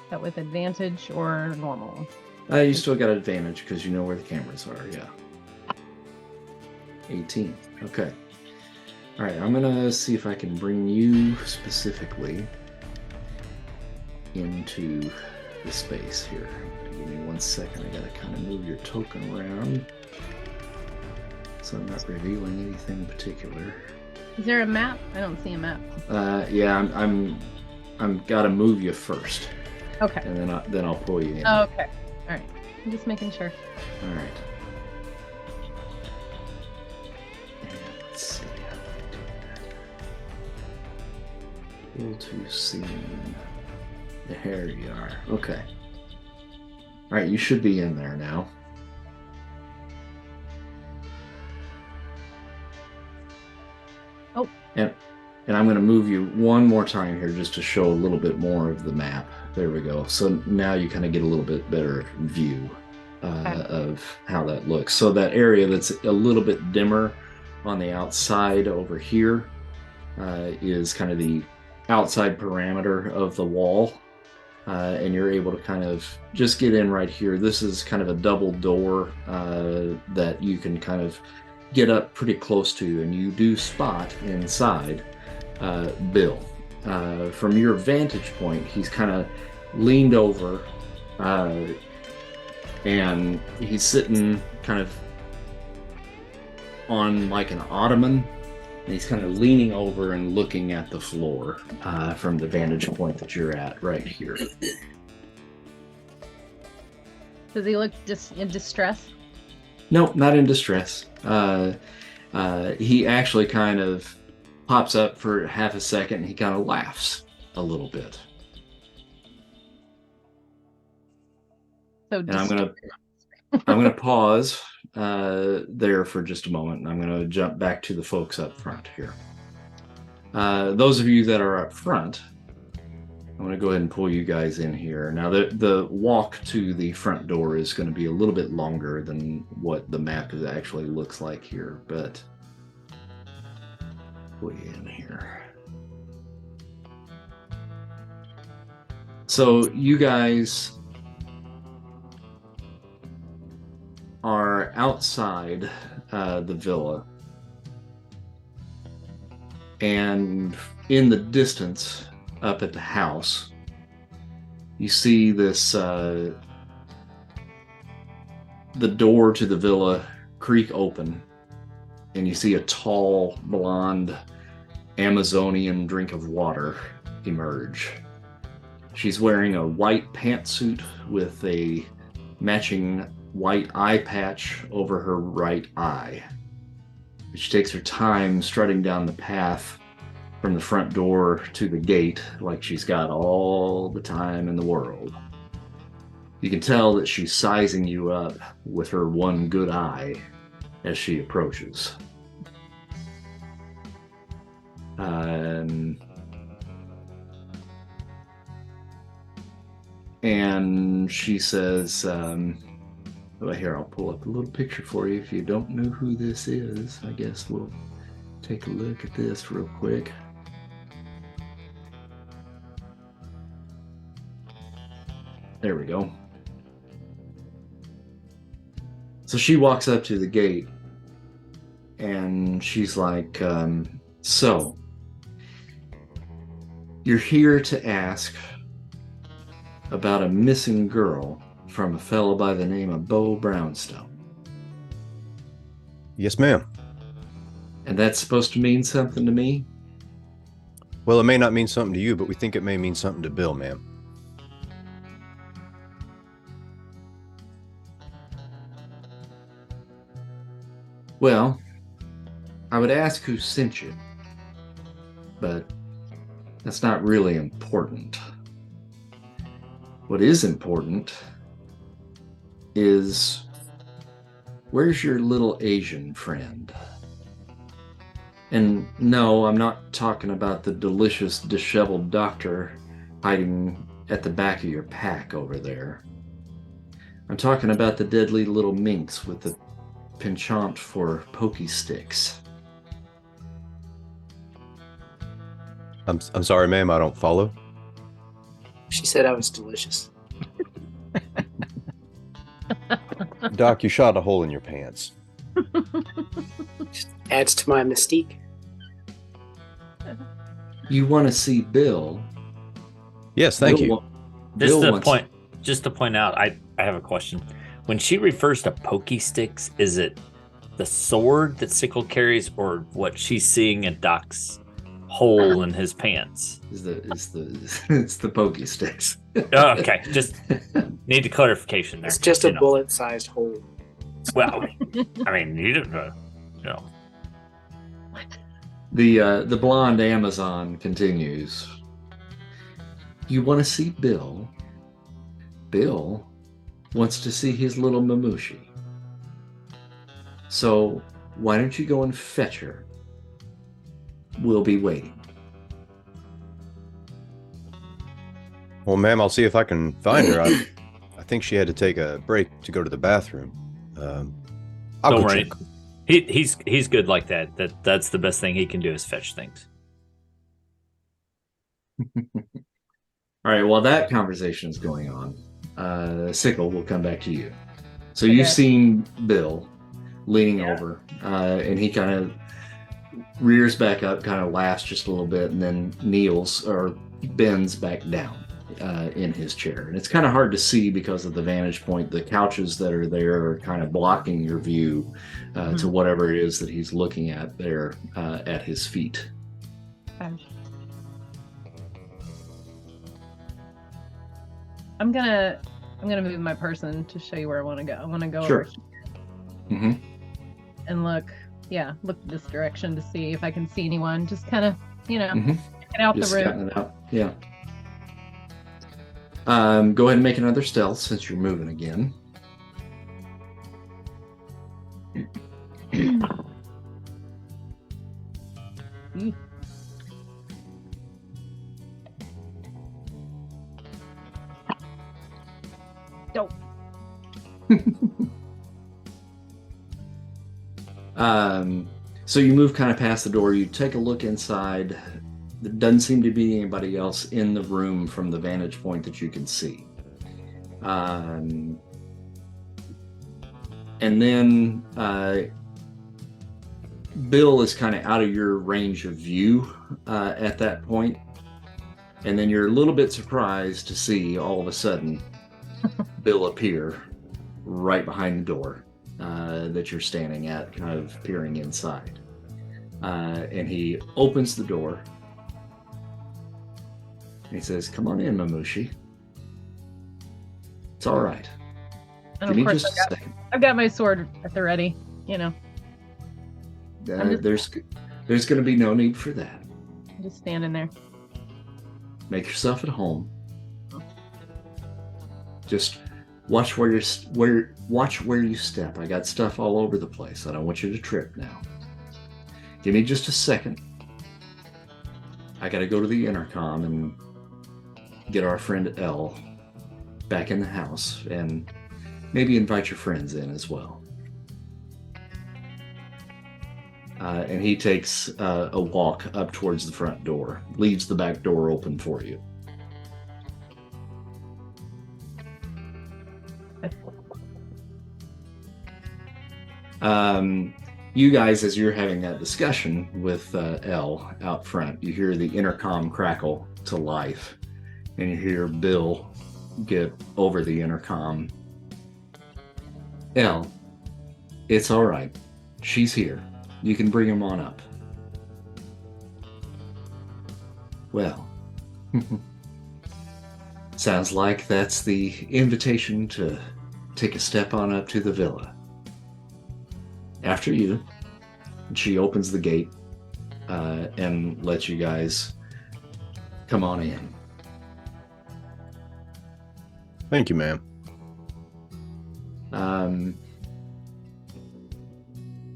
Is that with advantage or normal? You still got advantage because you know where the cameras are, yeah. 18. Okay. All right, I'm gonna see if I can bring you specifically into the space here. Give me 1 second. I gotta kind of move your token around, so I'm not revealing anything particular. Is there a map? I don't see a map. Yeah, I'm gotta move you first. Okay. And then I'll pull you in. Oh, okay. All right. I'm just making sure. All right. Let's see how we do that. Able to see the hair you are. Okay. All right, you should be in there now. Oh. And I'm going to move you one more time here just to show a little bit more of the map. There we go. So now you kind of get a little bit better view of how that looks. So that area that's a little bit dimmer on the outside over here is kind of the outside parameter of the wall. And you're able to kind of just get in right here. This is kind of a double door that you can kind of get up pretty close to, and you do spot inside Bill. From your vantage point, he's kind of leaned over and he's sitting kind of on like an ottoman, and he's kind of leaning over and looking at the floor from the vantage point that you're at right here. Does he look in distress? No, not in distress. He actually kind of pops up for half a second and he kind of laughs a little bit. So and I'm gonna pause there for just a moment, and I'm gonna jump back to the folks up front here. Those of you that are up front, I'm gonna go ahead and pull you guys in here. Now the walk to the front door is going to be a little bit longer than what the map actually looks like here, but pull you in here. So you guys are outside the villa, and in the distance up at the house you see this the door to the villa creak open, and you see a tall blonde Amazonian drink of water emerge. She's wearing a white pantsuit with a matching white eye patch over her right eye. She takes her time strutting down the path from the front door to the gate like she's got all the time in the world. You can tell that she's sizing you up with her one good eye as she approaches. And she says, well, here, I'll pull up a little picture for you. If you don't know who this is, I guess we'll take a look at this real quick. There we go. So she walks up to the gate and she's like, so you're here to ask about a missing girl from a fellow by the name of Beau Brownstone. Yes, ma'am. And that's supposed to mean something to me? Well, it may not mean something to you, but we think it may mean something to Bill, ma'am. Well, I would ask who sent you, but that's not really important. What is important is, where's your little Asian friend? And no, I'm not talking about the delicious disheveled doctor hiding at the back of your pack over there. I'm talking about the deadly little minx with the penchant for pokey sticks. I'm sorry, ma'am, I don't follow. She said I was delicious. Doc, you shot a hole in your pants. Just adds to my mystique. You want to see Bill? Yes, thank Bill you. wa- Bill wants- Just to point out, I have a question. When she refers to pokey sticks, is it the sword that Sickle carries, or what she's seeing in Doc's hole in his pants? It's the pokey sticks. Oh, okay, just need the clarification there. It's just a bullet-sized hole. Well, I mean, you don't know. The blonde Amazon continues. You want to see Bill? Bill wants to see his little Mamushi. So why don't you go and fetch her? We'll be waiting. Well, ma'am, I'll see if I can find her. I think she had to take a break to go to the bathroom. I'll Don't go worry. check. He's good like that. That's the best thing he can do is fetch things. All right, while that conversation is going on, Sickle, will come back to you. So Okay. you've seen Bill leaning over, and he kind of rears back up, kind of laughs just a little bit, and then kneels or bends back down in his chair. And it's kind of hard to see because of the vantage point. The couches that are there are kind of blocking your view to whatever it is that he's looking at there at his feet. Okay. I'm gonna move my person to show you where I want to go. I want to go Sure. over Mm-hmm. and look this direction to see if I can see anyone. Just kind of, get out Just the room. scouting it out. Yeah. Go ahead and make another stealth since you're moving again. Dope. So you move kind of past the door. You take a look inside. There doesn't seem to be anybody else in the room from the vantage point that you can see. And then Bill is kind of out of your range of view at that point. And then you're a little bit surprised to see all of a sudden Bill appear right behind the door that you're standing at, kind of peering inside. And he opens the door. And he says, "Come on in, Mamushi. It's all right. And Give of me course, just a second." I've got my sword at the ready. I'm There's going to be no need for that. just standing there. Make yourself at home. Just watch where you step. I got stuff all over the place. I don't want you to trip now. Give me just a second. I gotta go to the intercom and get our friend Elle back in the house, and maybe invite your friends in as well. And he takes a walk up towards the front door, leaves the back door open for you. You guys, as you're having that discussion with Elle out front, you hear the intercom crackle to life, and you hear Bill get over the intercom. Elle, it's all right. She's here. You can bring him on up. Well, sounds like that's the invitation to take a step on up to the villa. After you. And she opens the gate and lets you guys come on in. Thank you, ma'am.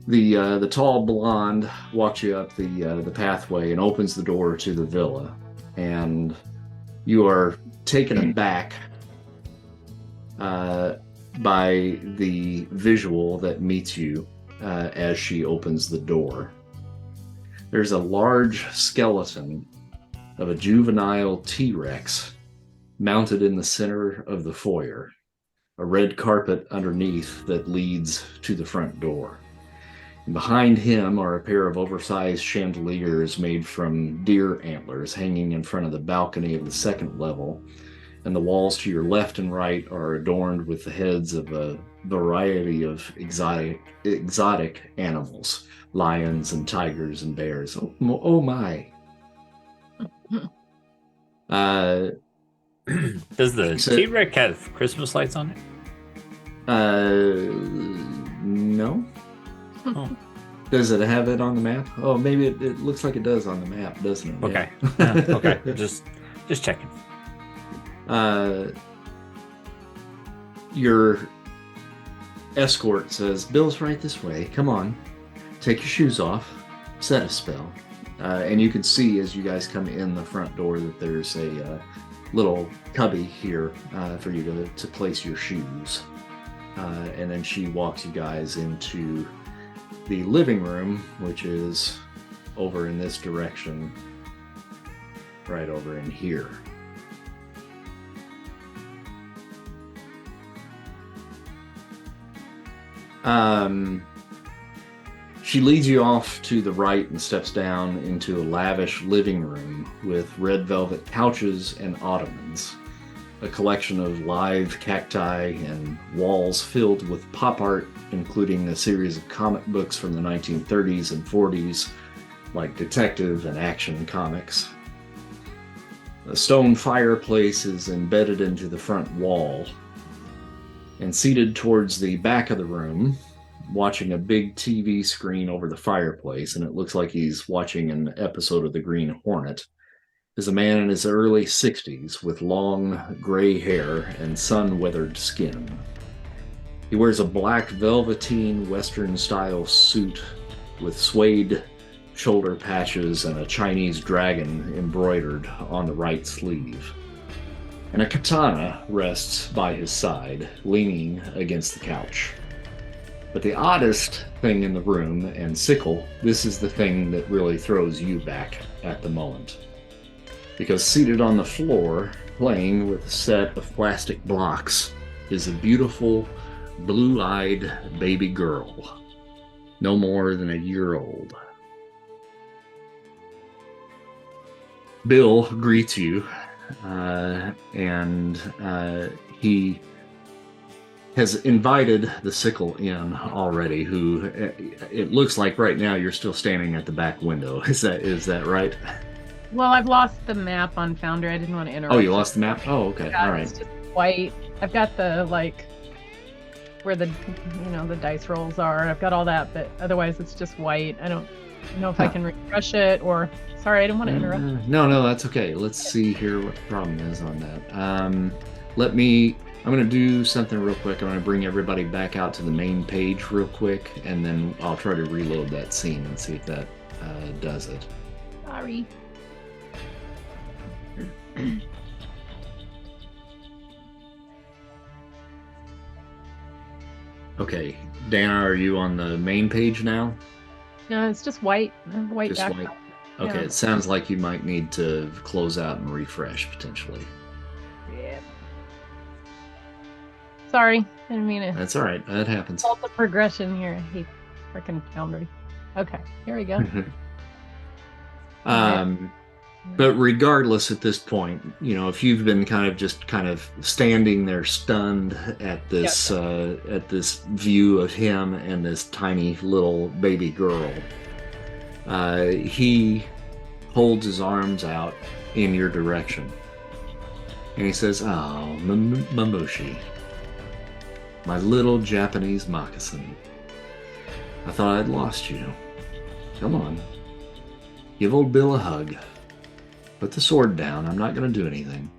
The tall blonde walks you up the pathway and opens the door to the villa, and you are taken aback by the visual that meets you as she opens the door. There's a large skeleton of a juvenile T-Rex mounted in the center of the foyer, a red carpet underneath that leads to the front door. And behind him are a pair of oversized chandeliers made from deer antlers hanging in front of the balcony of the second level, and the walls to your left and right are adorned with the heads of a variety of exotic animals, lions and tigers and bears. Oh my. Does the T-Rex have Christmas lights on it? No. Oh. Does it have it on the map? Oh, maybe it looks like it does on the map, doesn't it? Okay. Yeah. Okay. Just checking. Your escort says, Bill's right this way. Come on. Take your shoes off. Set a spell. And you can see as you guys come in the front door that there's a little cubby here for you to place your shoes. And then she walks you guys into the living room, which is over in this direction, right over in here. She leads you off to the right and steps down into a lavish living room with red velvet couches and ottomans, a collection of live cacti, and walls filled with pop art, including a series of comic books from the 1930s and 40s, like detective and action comics. A stone fireplace is embedded into the front wall, and seated towards the back of the room, watching a big TV screen over the fireplace, and it looks like he's watching an episode of The Green Hornet, is a man in his early 60s with long gray hair and sun-weathered skin. He wears a black velveteen Western-style suit with suede shoulder patches and a Chinese dragon embroidered on the right sleeve. And a katana rests by his side, leaning against the couch. But the oddest thing in the room, and Sickle, this is the thing that really throws you back at the moment. Because seated on the floor, playing with a set of plastic blocks, is a beautiful, blue-eyed baby girl, no more than a year old. Bill greets you, and he has invited the Sickle in already, who it looks like right now you're still standing at the back window. Is that right? Well, I've lost the map on Founder. I didn't want to interrupt. Oh, you lost the map? Oh, okay. Yeah, all right. it's just white. I've got the, where the, the dice rolls are. I've got all that, but otherwise it's just white. I don't know if I can refresh it, or... Sorry, I didn't want to interrupt. No, that's okay. Let's see here what the problem is on that. I'm going to do something real quick. I'm going to bring everybody back out to the main page real quick, and then I'll try to reload that scene and see if that does it. Sorry. Okay, Dana, are you on the main page now? No, it's just white. White Just background. white. Okay, Yeah. it sounds like you might need to close out and refresh potentially. Yeah. Sorry, I didn't mean to. That's all right. That happens. All the progression here. I hate freaking Foundry. Okay, here we go. But regardless, at this point, if you've been kind of standing there stunned at this view of him and this tiny little baby girl, he holds his arms out in your direction, and he says, "Oh, Mamushi, my little Japanese moccasin. I thought I'd lost you. Come on, give old Bill a hug. Put the sword down. I'm not going to do anything."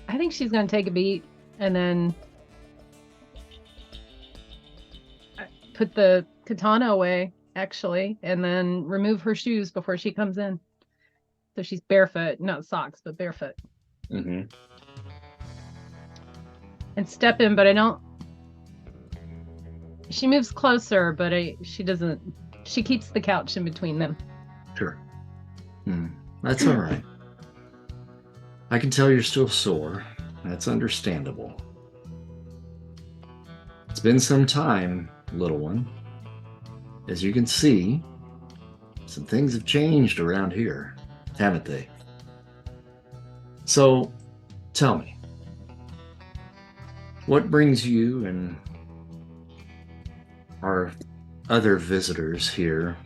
I think she's going to take a beat and then put the katana away, actually, and then remove her shoes before she comes in. So she's barefoot, not socks, but barefoot. Mm-hmm. And step in, but I don't. She moves closer, but she doesn't. She keeps the couch in between them. Sure. That's all right. I can tell you're still sore. That's understandable. It's been some time, little one. As you can see, some things have changed around here, haven't they? So, tell me, what brings you and our other visitors here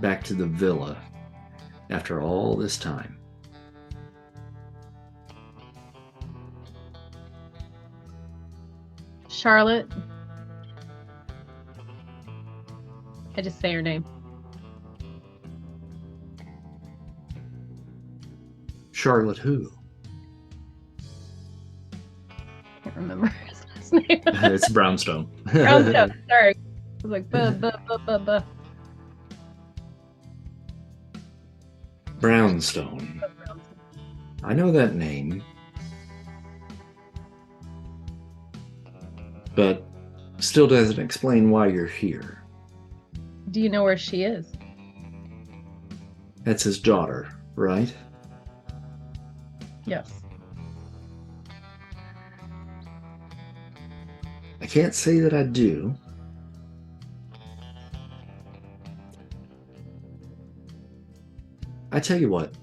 back to the villa after all this time? Charlotte. I just say her name. Charlotte who? Can't remember his last name. It's Brownstone. Brownstone. Sorry. I was like, buh. Brownstone. I know that name. But still doesn't explain why you're here. Do you know where she is? That's his daughter, right? Yes. I can't say that I do. I tell you what,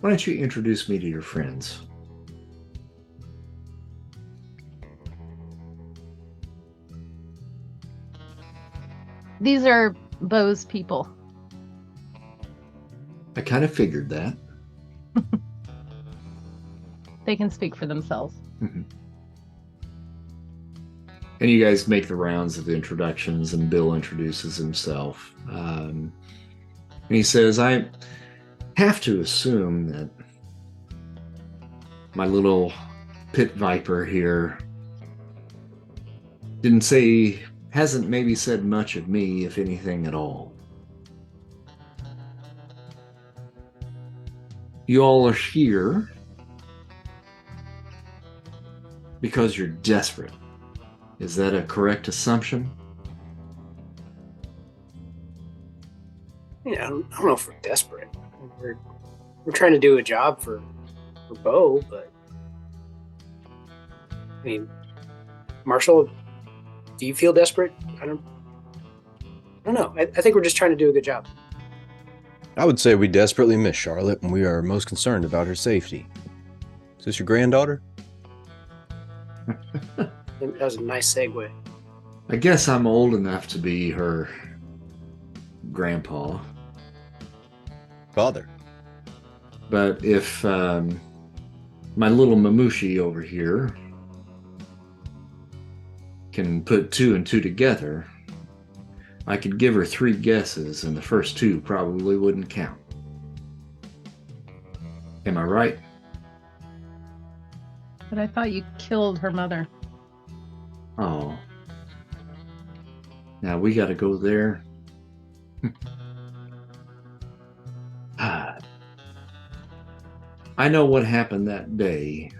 why don't you introduce me to your friends? These are Beau's people. I kind of figured that. They can speak for themselves. Mm-hmm. And you guys make the rounds of the introductions, and Bill introduces himself. And he says, I have to assume that my little pit viper here hasn't maybe said much of me, if anything at all. You all are here because you're desperate. Is that a correct assumption? Yeah, I don't know if we're desperate. We're trying to do a job for Beau, but I mean, Marshall, do you feel desperate? I don't know. I think we're just trying to do a good job. I would say we desperately miss Charlotte, and we are most concerned about her safety. Is this your granddaughter? That was a nice segue. I guess I'm old enough to be her grandpa. Father. But if my little Mamushi over here can put two and two together, I could give her 3 guesses, and the first 2 probably wouldn't count. Am I right? But I thought you killed her mother. Oh. Now we got to go there. I know what happened that day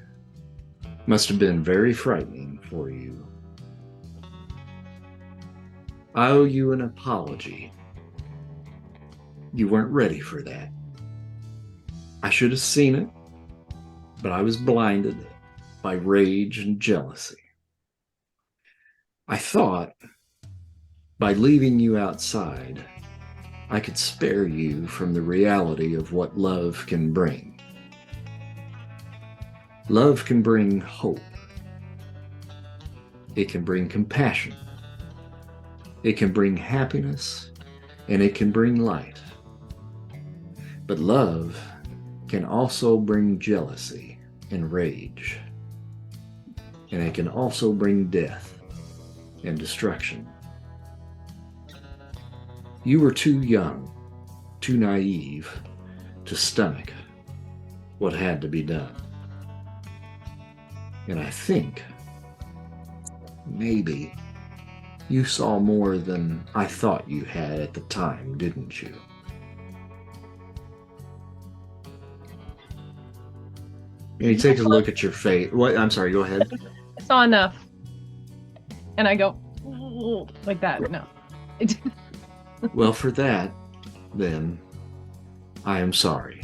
must have been very frightening for you. I owe you an apology. You weren't ready for that. I should have seen it, but I was blinded by rage and jealousy. I thought by leaving you outside, I could spare you from the reality of what love can bring. Love can bring hope. It can bring compassion. It can bring happiness, and it can bring light. But love can also bring jealousy and rage. And it can also bring death and destruction. You were too young, too naive to stomach what had to be done. And I think maybe you saw more than I thought you had at the time, didn't you? And you take a look at your face. What? I'm sorry, go ahead. I saw enough. And I go, like that. No. Well, for that, then, I am sorry.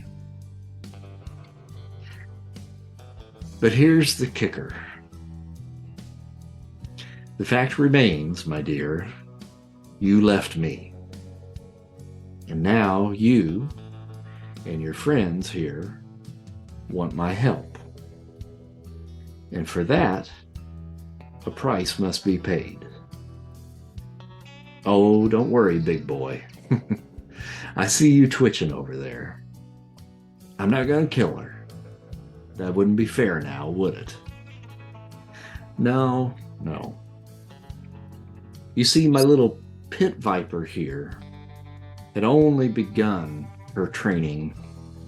But here's the kicker. The fact remains, my dear, you left me. And now you and your friends here want my help. And for that, a price must be paid. Oh, don't worry, big boy. I see you twitching over there. I'm not going to kill her. That wouldn't be fair now, would it? No. You see, my little pit viper here had only begun her training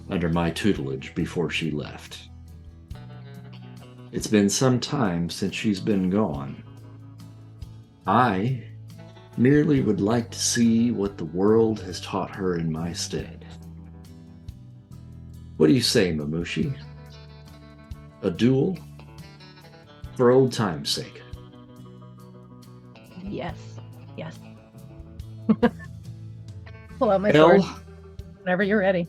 under my tutelage before she left. It's been some time since she's been gone. I merely would like to see what the world has taught her in my stead. What do you say, Mamushi? A duel? For old time's sake. Yes. Pull out my sword whenever you're ready.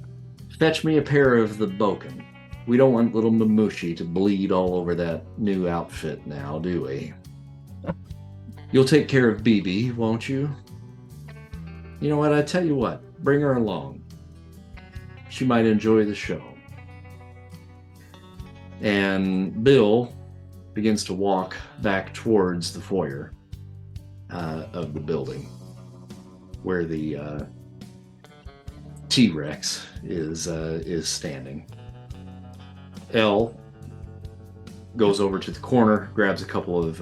Fetch me a pair of the boken. We don't want little Mamushi to bleed all over that new outfit now, do we? You'll take care of Bibi, won't you? You know what, I tell you what, bring her along. She might enjoy the show. And Bill begins to walk back towards the foyer of the building where the T-Rex is standing. Elle goes over to the corner, grabs a couple of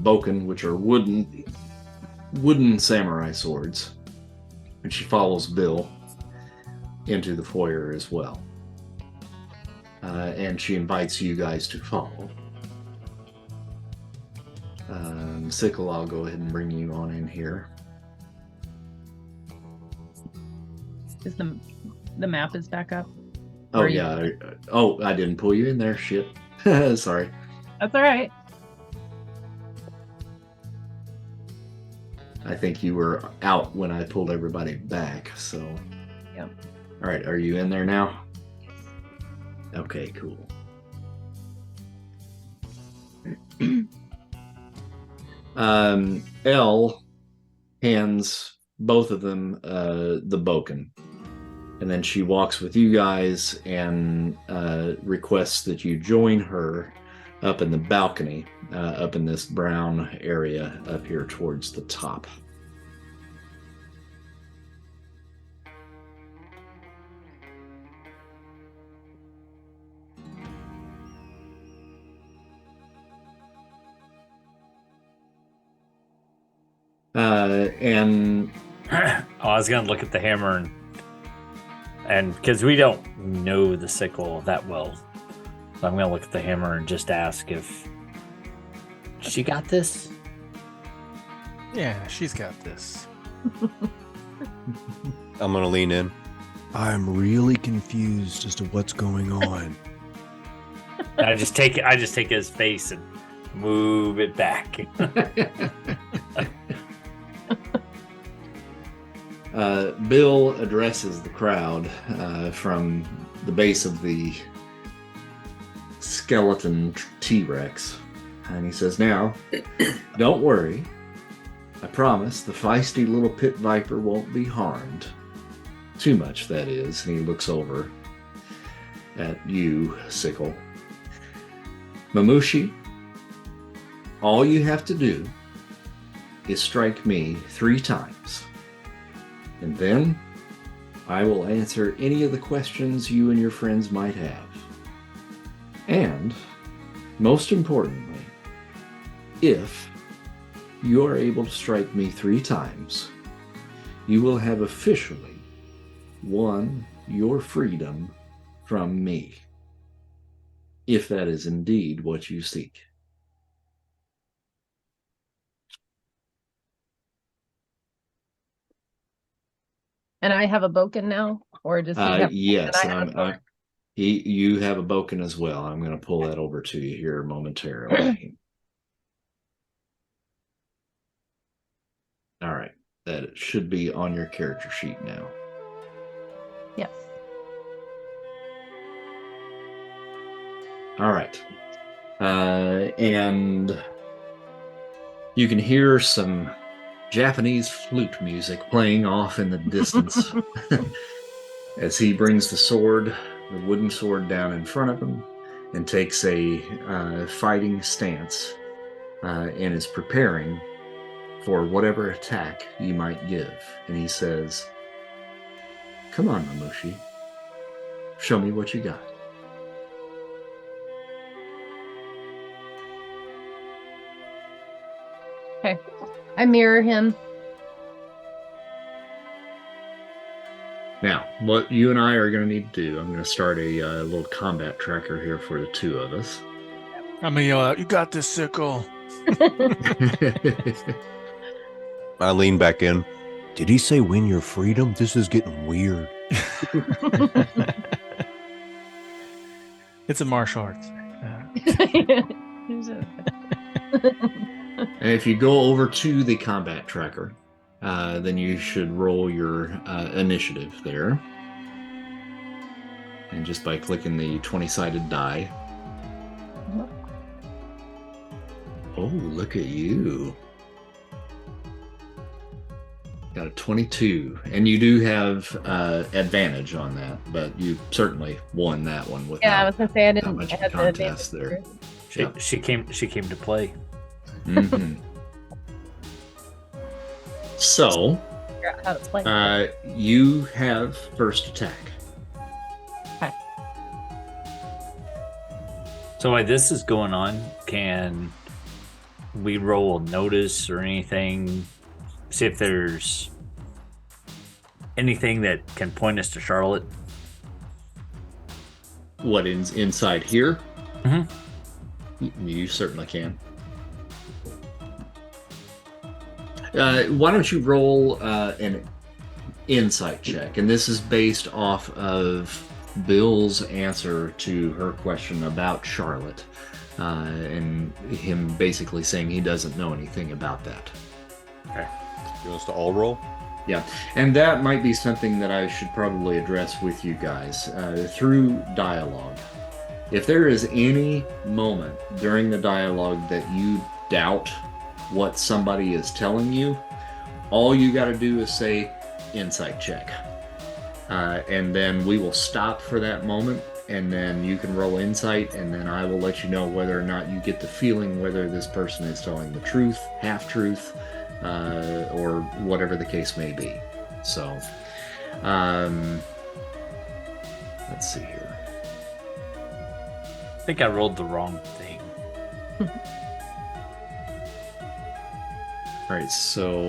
boken, which are wooden samurai swords, and she follows Bill into the foyer as well. And she invites you guys to follow. Sickle, I'll go ahead and bring you on in here. Is the map is back up? Oh, yeah. I didn't pull you in there. Shit. Sorry. That's all right. I think you were out when I pulled everybody back, so. Yep. All right, are you in there now? Okay, cool. Elle hands both of them the boken, and then she walks with you guys and requests that you join her up in the balcony, up in this brown area up here towards the top. And I was gonna look at the hammer and because we don't know the sickle that well, so I'm gonna look at the hammer and just ask if she got this. Yeah, she's got this. I'm gonna lean in. I'm really confused as to what's going on. I just take his face and move it back. Bill addresses the crowd from the base of the skeleton T-Rex, and he says, "Now, don't worry. I promise the feisty little pit viper won't be harmed. Too much, that is." And he looks over at you, Sickle. "Mamushi, all you have to do is strike me 3 times. And then I will answer any of the questions you and your friends might have. And, most importantly, if you are able to strike me 3 times, you will have officially won your freedom from me. If that is indeed what you seek." And I have a Boken now, or does he have? Yes, and I have you have a Boken as well. I'm going to pull that over to you here momentarily. All right, that should be on your character sheet now. Yes. All right, and you can hear some Japanese flute music playing off in the distance as he brings the wooden sword down in front of him and takes a fighting stance and is preparing for whatever attack you might give. And he says, "Come on, Mamushi, show me what you got." Okay. I mirror him. Now, what you and I are going to need to do, I'm going to start a little combat tracker here for the 2 of us. I'm gonna yell out, "You got this, Sickle." I lean back in. Did he say win your freedom? This is getting weird. It's a martial arts. And if you go over to the combat tracker, then you should roll your initiative there. And just by clicking the 20-sided die. Oh, look at you. Got a 22. And you do have advantage on that, but you certainly won that one without Yeah, I was gonna say I didn't much have the contest advantage. there. She came to play. Mhm. So, Figure out how to play. you have first attack. Okay. So while this is going on, can we roll a notice or anything? See if there's anything that can point us to Charlotte. What, inside here? Mm-hmm. You certainly can. Why don't you roll an insight check? And this is based off of Bill's answer to her question about Charlotte, and him basically saying he doesn't know anything about that. Okay. You want us to all roll? Yeah, and that might be something that I should probably address with you guys through dialogue. If there is any moment during the dialogue that you doubt what somebody is telling you, all you got to do is say insight check. And then we will stop for that moment, and then you can roll insight, and then I will let you know whether or not you get the feeling whether this person is telling the truth, half-truth, or whatever the case may be. So, let's see here. I think I rolled the wrong thing. All right, so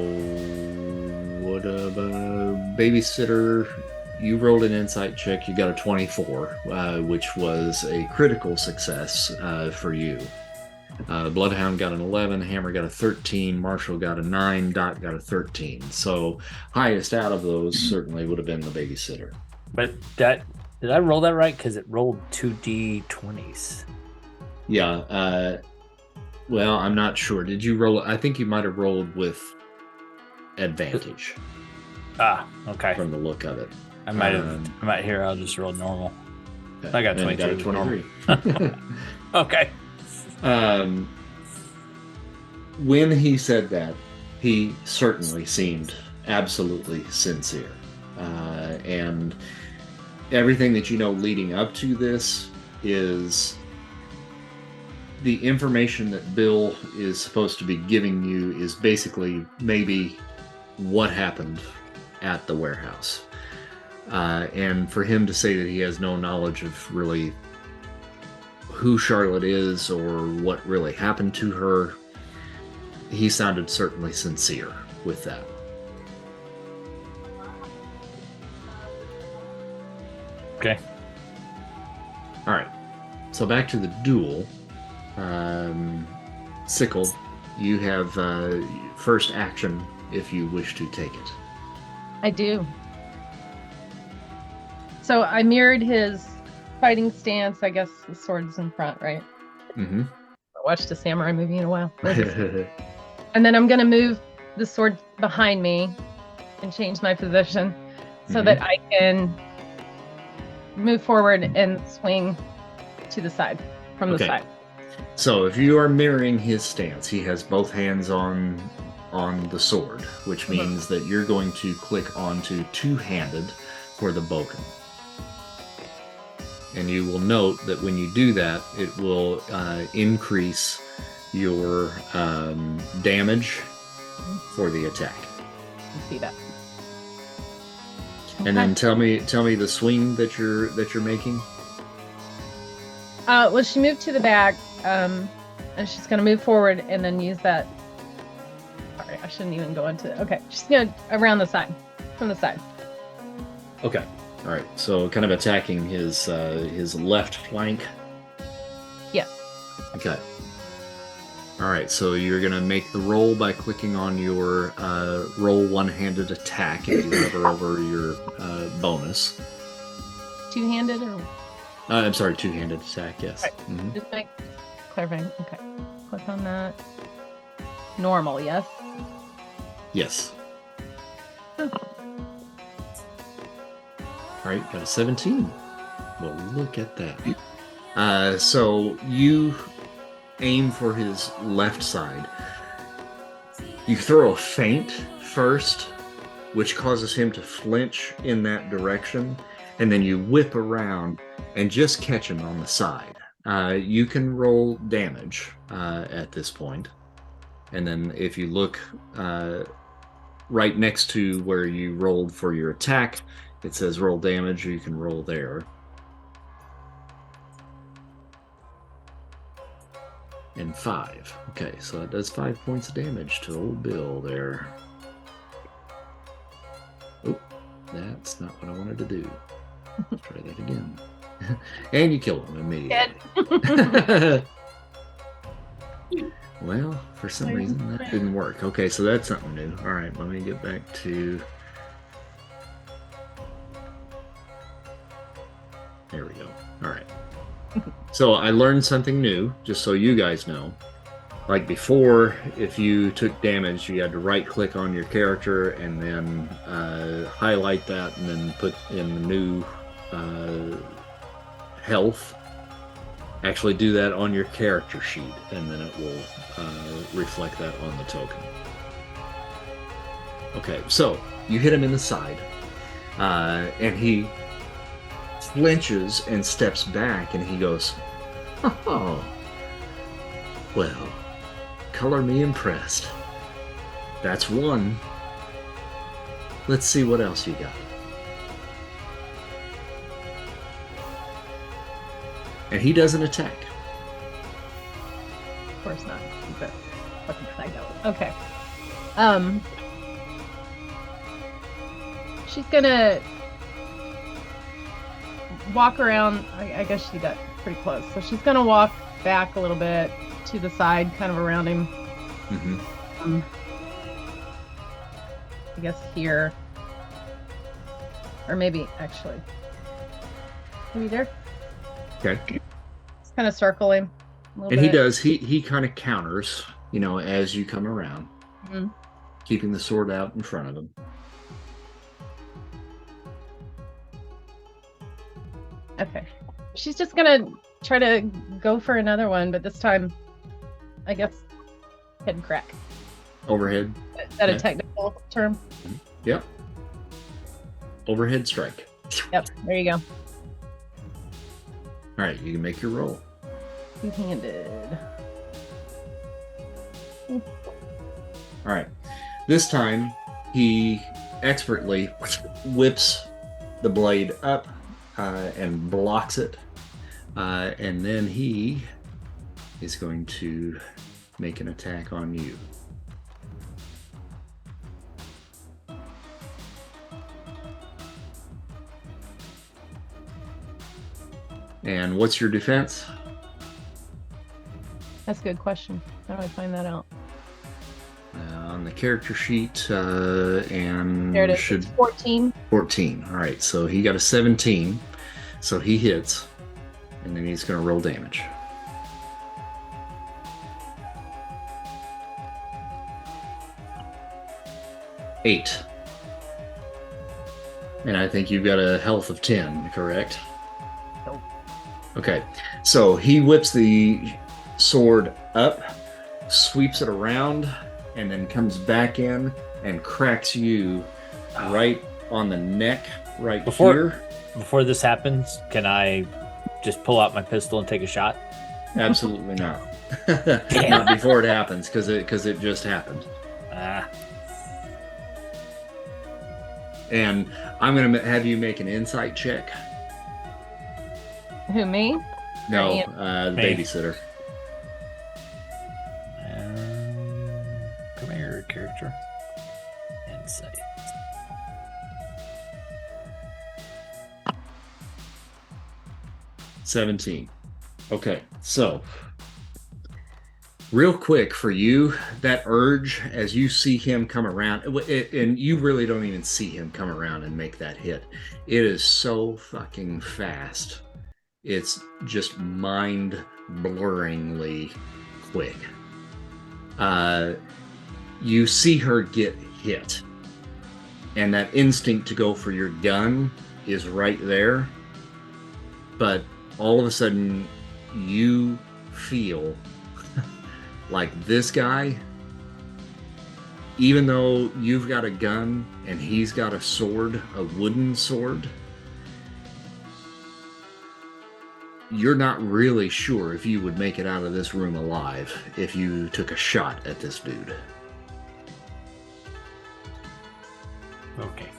what about babysitter? You rolled an insight check. You got a 24, which was a critical success for you. Bloodhound got an 11, Hammer got a 13, Marshall got a 9, Dot got a 13. So highest out of those certainly would have been the babysitter. But did I roll that right? Because it rolled 2d20s. Yeah. Well, I'm not sure. Did you roll? I think you might have rolled with advantage. Okay. From the look of it. I might here. I'll just roll normal. Okay. I got 22. Got a 23. Okay. When he said that, he certainly seemed absolutely sincere. And everything that you know leading up to this is the information that Bill is supposed to be giving you is basically maybe what happened at the warehouse. And for him to say that he has no knowledge of really who Charlotte is or what really happened to her, he sounded certainly sincere with that. Okay. All right. So back to the duel. Sickle, you have first action if you wish to take it. I do. So I mirrored his fighting stance. I guess the sword's in front, right? Mm-hmm. I watched a samurai movie in a while. And then I'm going to move the sword behind me and change my position so that I can move forward and swing to the side, from the side. So if you are mirroring his stance, he has both hands on the sword, which means that you're going to click onto two-handed for the boken. And you will note that when you do that, it will increase your damage for the attack. You see that. And then tell me the swing that you're making. Well, she moved to the back, and she's going to move forward and then use that. Sorry, I shouldn't even go into it. Okay, she's going to around the side, from the side. Okay. All right. So kind of attacking his left flank. Yes. Okay. All right. So you're going to make the roll by clicking on your roll one-handed attack if you hover over your bonus. Two-handed or? I'm sorry, two-handed attack, yes. Right. Mm-hmm. Just make clarifying. Okay. Click on that. Normal, yes? Yes. Oh. All right, got a 17. Well, look at that. So you aim for his left side. You throw a feint first, which causes him to flinch in that direction, and then you whip around and just catch him on the side. You can roll damage at this point. And then if you look right next to where you rolled for your attack, it says roll damage. You can roll there. And 5. Okay, so that does 5 points of damage to old Bill there. Oh, that's not what I wanted to do. Let's try that again. And you kill him immediately. Well, for some reason that didn't work. Okay, so that's something new. All right, let me get back to... There we go. All right. So I learned something new, just so you guys know. Like before, if you took damage, you had to right-click on your character and then highlight that and then put in the new health. Actually do that on your character sheet, and then it will reflect that on the token. Okay, so you hit him in the side, and he flinches and steps back, and he goes, "Oh, well, color me impressed. That's one. Let's see what else you got." And he doesn't attack. Of course not. But fucking psycho. Okay. She's gonna walk around. I guess she got pretty close. So she's gonna walk back a little bit to the side, kind of around him. Mm-hmm. I guess here. Or maybe, actually. Maybe there. Okay. Just kind of circle him a little And bit. he does. He kind of counters, as you come around, keeping the sword out in front of him. Okay. She's just gonna try to go for another one, but this time, I guess, head crack. Overhead. Is that Yeah. a technical term? Yep. Overhead strike. Yep. There you go. All right, you can make your roll. Two-handed. All right. This time, he expertly whips the blade up and blocks it. And then he is going to make an attack on you. And what's your defense? That's a good question. How do I find that out? On the character sheet, and There it is. should It's 14. 14. All right, so he got a 17, so he hits, and then he's going to roll damage. Eight. And I think you've got a health of 10, correct? Nope. Okay, so he whips the sword up, sweeps it around, and then comes back in and cracks you right on the neck, right here. Before this happens, can I just pull out my pistol and take a shot? Absolutely not. Not before it happens, because it just happened. And I'm going to have you make an insight check. Who, me? No, Me. the Me. babysitter. Come here, character. Insight. $17. Okay, so real quick for you, that urge as you see him come around, and you really don't even see him come around and make that hit. It is so fucking fast. It's just mind-blurringly quick. You see her get hit, and that instinct to go for your gun is right there, but all of a sudden you feel like this guy, even though you've got a gun and he's got a sword, a wooden sword, you're not really sure if you would make it out of this room alive if you took a shot at this dude. Okay.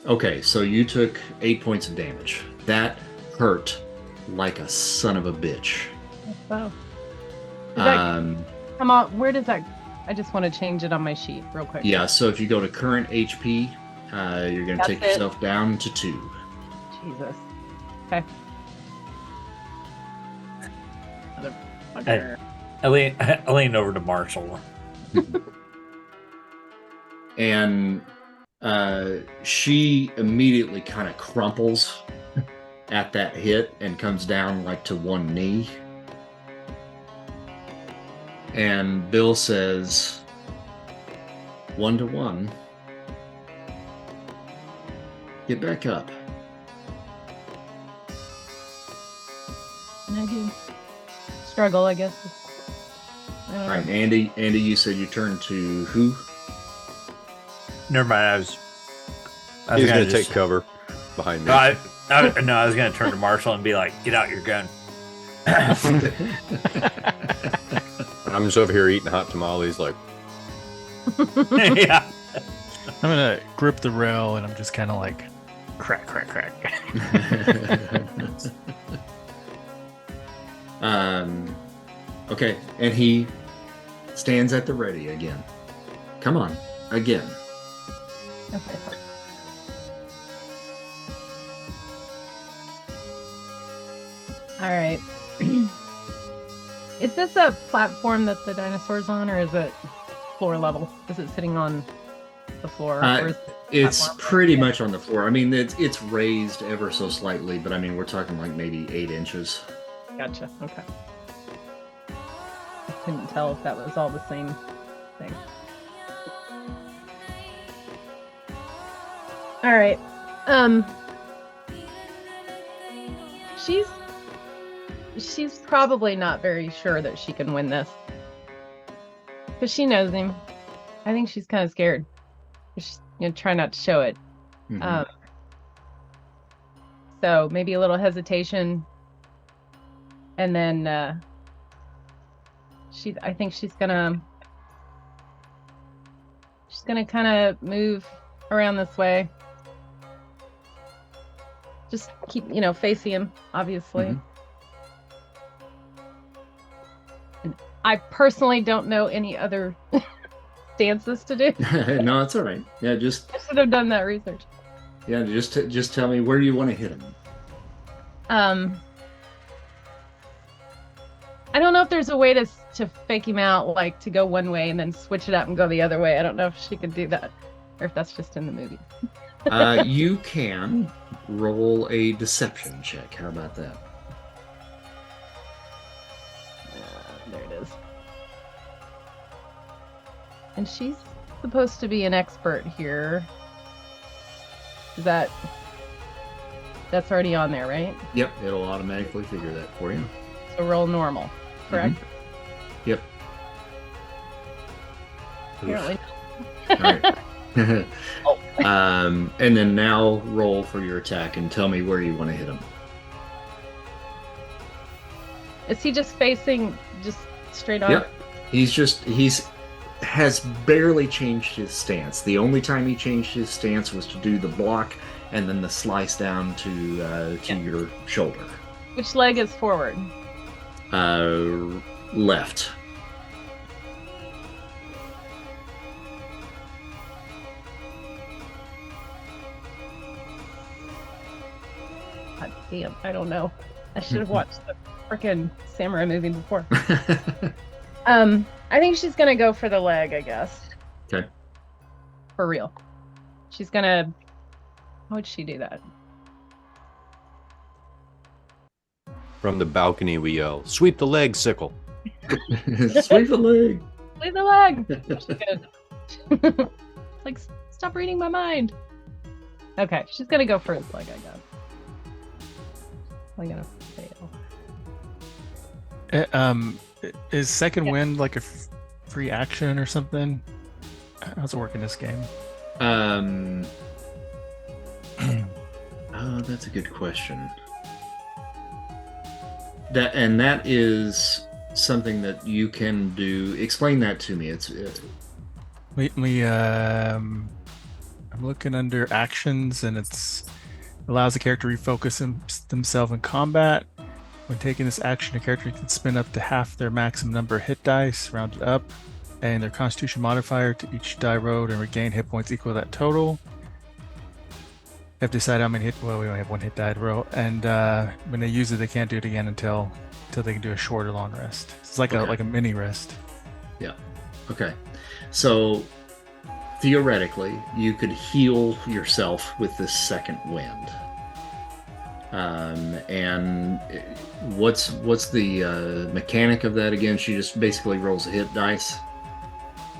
Okay, so you took 8 points of damage. That hurt like a son of a bitch. Wow. Come on, where does that... I just want to change it on my sheet real quick. Yeah, so if you go to current HP, you're going to take yourself down to 2. Jesus. Okay. Motherfucker. I leaned over to Marshall. And she immediately kind of crumples at that hit and comes down like to one knee. And Bill says, 1-1. Get back up. And I do struggle, I guess. I don't All right, know. Andy, you said you turned to who? Never mind. I was He's gonna going to take cover behind me. No, I was going to turn to Marshall and be like, "Get out your gun." I'm just over here eating hot tamales like, Yeah. I'm gonna grip the rail and I'm just kind of like crack. Okay, and he stands at the ready again. Come on, again. Okay. All right. Is this a platform that the dinosaur's on, or is it floor level? Is it sitting on the floor? Or is it It's platform? pretty much on the floor. I mean, it's raised ever so slightly, but I mean, we're talking like maybe 8 inches. Gotcha. Okay. I couldn't tell if that was all the same thing. All right. She's probably not very sure that she can win this. Because she knows him. I think she's kind of scared. She's try not to show it. Mhm. So maybe a little hesitation. And then I think she's gonna kind of move around this way. Just keep, facing him, obviously. Mhm. And I personally don't know any other dances to do. No, it's all right. Yeah, just I should have done that research. just tell me where you want to hit him. I don't know if there's a way to fake him out, like to go one way and then switch it up and go the other way. I don't know if she could do that, or if that's just in the movie. You can roll a deception check. How about that? There it is. And she's supposed to be an expert here. That's already on there, right? Yep, it'll automatically figure that for you. So roll normal, correct? Yep. Apparently. All right. And then now roll for your attack and tell me where you want to hit him. Is he just facing straight on? Yep. He's has barely changed his stance. The only time he changed his stance was to do the block and then the slice down to your shoulder. Which leg is forward? Left. God damn, I don't know. I should have watched the freaking samurai movie before. I think she's gonna go for the leg, I guess. Okay. For real. She's gonna. How would she do that? From the balcony, we yell, "Sweep the leg, Sickle!" Sweep the leg. Leave the leg. She's gonna. Like, stop reading my mind. Okay, she's gonna go for his leg, I guess. I'm gonna fail. Is second wind like a free action or something? How's it work in this game? Oh, that's a good question. That is something that you can do. Explain that to me. I'm looking under actions, and it's allows the character to refocus themselves in combat. When taking this action, a character can spin up to half their maximum number of hit dice, rounded up, and their Constitution modifier to each die rolled and regain hit points equal to that total. They have to decide how many hit. Well, we only have one hit die to roll, and when they use it, they can't do it again until they can do a short or long rest. It's like a mini rest. Yeah. Okay. So theoretically, you could heal yourself with this second wind. And what's the mechanic of that again? She just basically rolls a hit dice.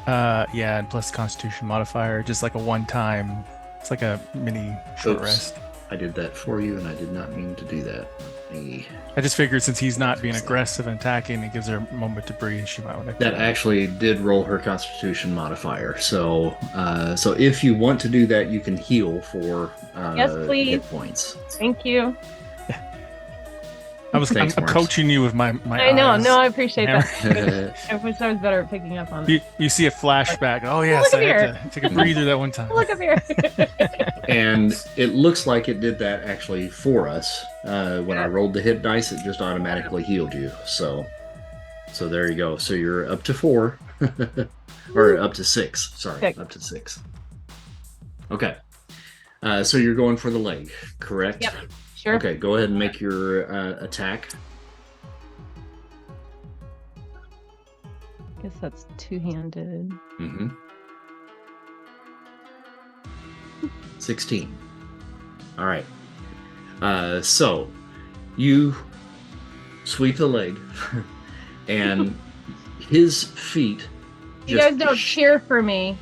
Yeah, and plus Constitution modifier, just like a one-time. It's like a mini short Oops. rest. I did that for you, and I did not mean to do that. I just figured since he's not being aggressive and attacking, it gives her a moment to breathe. She might want to. That actually did roll her Constitution modifier. So if you want to do that, you can heal for Yes, please. hit points. Thank you. I'm Thanks, Morris. coaching you with my I know. eyes. No, I appreciate that. and I wish I was better at picking up on it. You see a flashback. Oh yes, Look I at had to take a breather that one time. Look up here. it looks like it did that actually for us. When I rolled the hit dice, it just automatically healed you. So there you go. So you're up to 4, or up to 6. Sorry, 6. Up to 6. Okay. So you're going for the leg, correct? Yep. Sure. Okay, go ahead and make your attack. I guess that's two-handed. Mm-hmm. 16. All right. So you sweep the leg, and his feet. You guys don't cheer for me.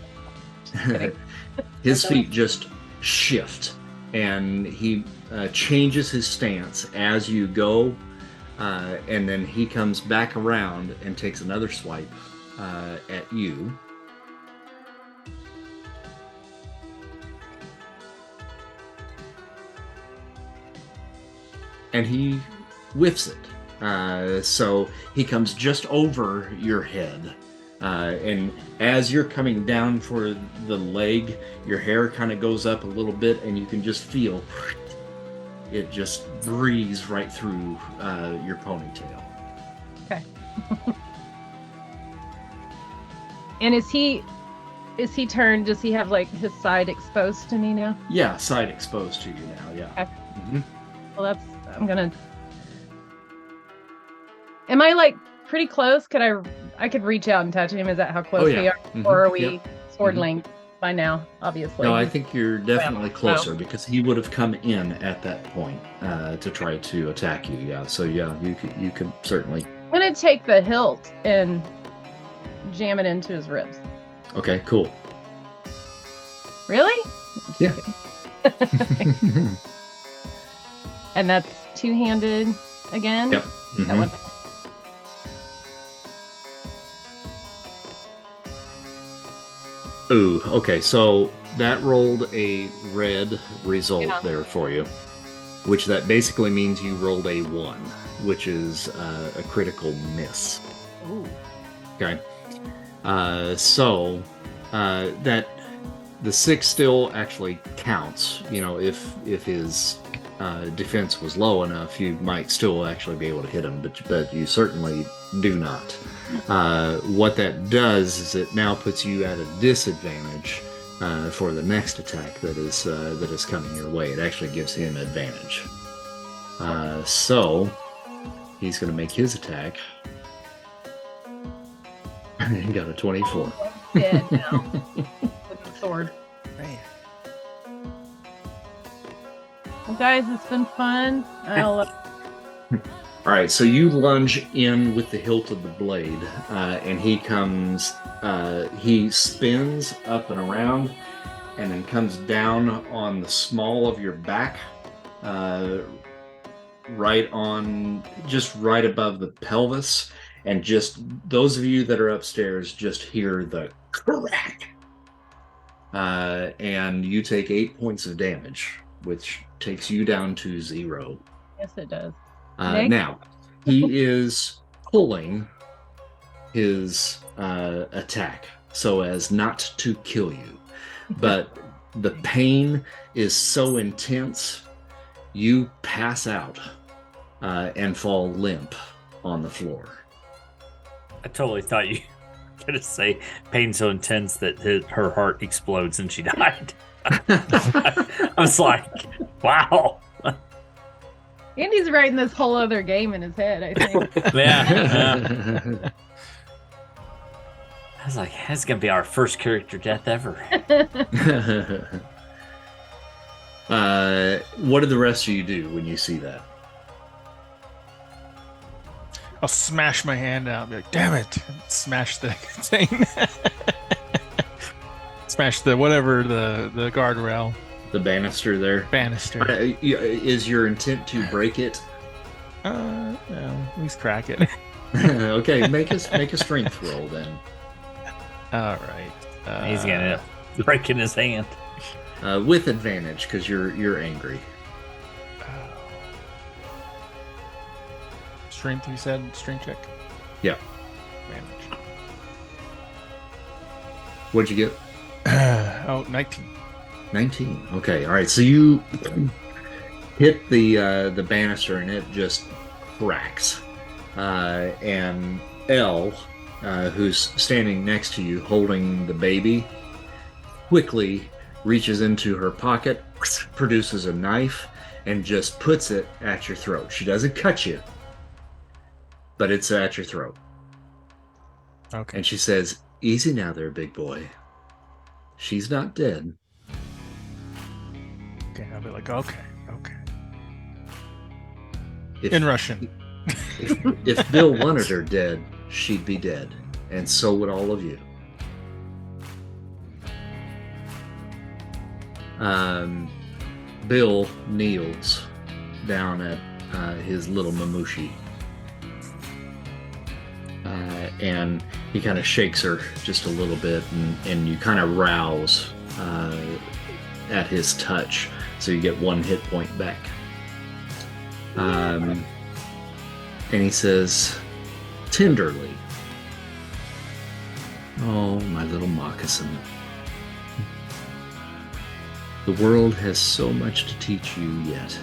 His feet just shift, and he changes his stance as you go, and then he comes back around and takes another swipe at you. And he whiffs it. So he comes just over your head. And as you're coming down for the leg, your hair kind of goes up a little bit, and you can just feel it just breeze right through your ponytail. Okay. And is he turned? Does he have like his side exposed to me now? Yeah, side exposed to you now. Yeah. Okay. Mm-hmm. Well, am I like pretty close? I could reach out and touch him. Is that how close we are? Mm-hmm. Or are we Yep. sword Mhm. length by now, obviously? No, I think you're definitely Well, closer because he would have come in at that point to try to attack you. Yeah. So yeah, you could certainly. I'm going to take the hilt and jam it into his ribs. Okay. Cool. Really? Yeah. And that's two-handed again? Yep. That Mhm. one. Ooh, okay, so that rolled a red result Yeah. there for you, which that basically means you rolled a 1, which is a critical miss. Ooh. Okay, so that the 6 still actually counts. You know, if his defense was low enough, you might still actually be able to hit him, but you certainly do not. What that does is it now puts you at a disadvantage for the next attack that is coming your way. It actually gives him advantage. So he's going to make his attack. He got a 24. Dead now. With the sword. Man. Well, guys, it's been fun. All right, so you lunge in with the hilt of the blade, and he comes, he spins up and around, and then comes down on the small of your back, just right above the pelvis, and just those of you that are upstairs just hear the crack, and you take 8 points of damage, which takes you down to 0. Yes, it does. Now, he is pulling his attack so as not to kill you, but the pain is so intense, you pass out and fall limp on the floor. I totally thought you were going to say pain so intense that her heart explodes and she died. I was like, wow. Andy's writing this whole other game in his head, I think. Yeah. I was like, that's going to be our first character death ever. What do the rest of you do when you see that? I'll smash my hand out and be like, damn it. Smash the thing. Smash the guardrail. The banister there? Banister. Is your intent to break it? No, at least crack it. Okay, make a strength roll then. All right. He's going to break in his hand. With advantage, because you're angry. Strength, you said? Strength check? Yeah. Advantage. What'd you get? 19. 19. Okay, all right. So you hit the banister and it just cracks. And Elle, who's standing next to you holding the baby, quickly reaches into her pocket, produces a knife, and just puts it at your throat. She doesn't cut you, but it's at your throat. Okay. And she says, "Easy now there, big boy. She's not dead." Okay. I'll be like, okay. If, In Russian. if Bill wanted her dead, she'd be dead. And so would all of you. Bill kneels down at his little mamushi. And he kind of shakes her just a little bit, and you kind of rouse at his touch. So you get 1 hit point back. And he says, tenderly, "Oh, my little moccasin. The world has so much to teach you yet.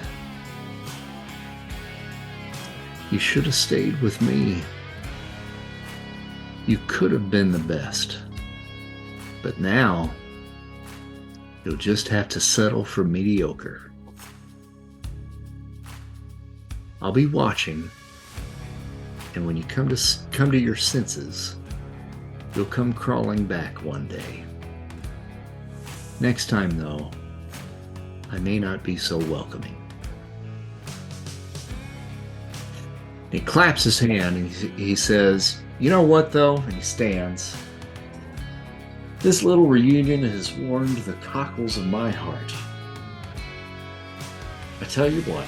You should have stayed with me. You could have been the best. But now, you'll just have to settle for mediocre. I'll be watching, and when you come to your senses, you'll come crawling back one day. Next time, though, I may not be so welcoming." He claps his hand and he says, "You know what, though?" And he stands. "This little reunion has warmed the cockles of my heart. I tell you what,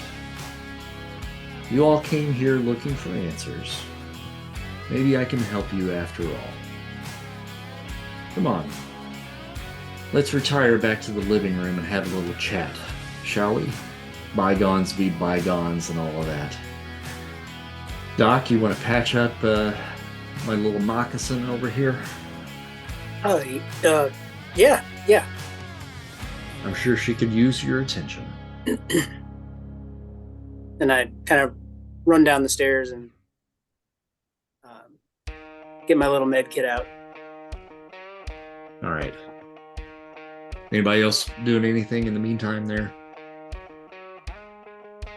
you all came here looking for answers. Maybe I can help you after all. Come on. Let's retire back to the living room and have a little chat, shall we? Bygones be bygones and all of that. Doc, you want to patch up my little moccasin over here?" Yeah. I'm sure she could use your attention. And I kind of run down the stairs and get my little med kit out. All right. Anybody else doing anything in the meantime there?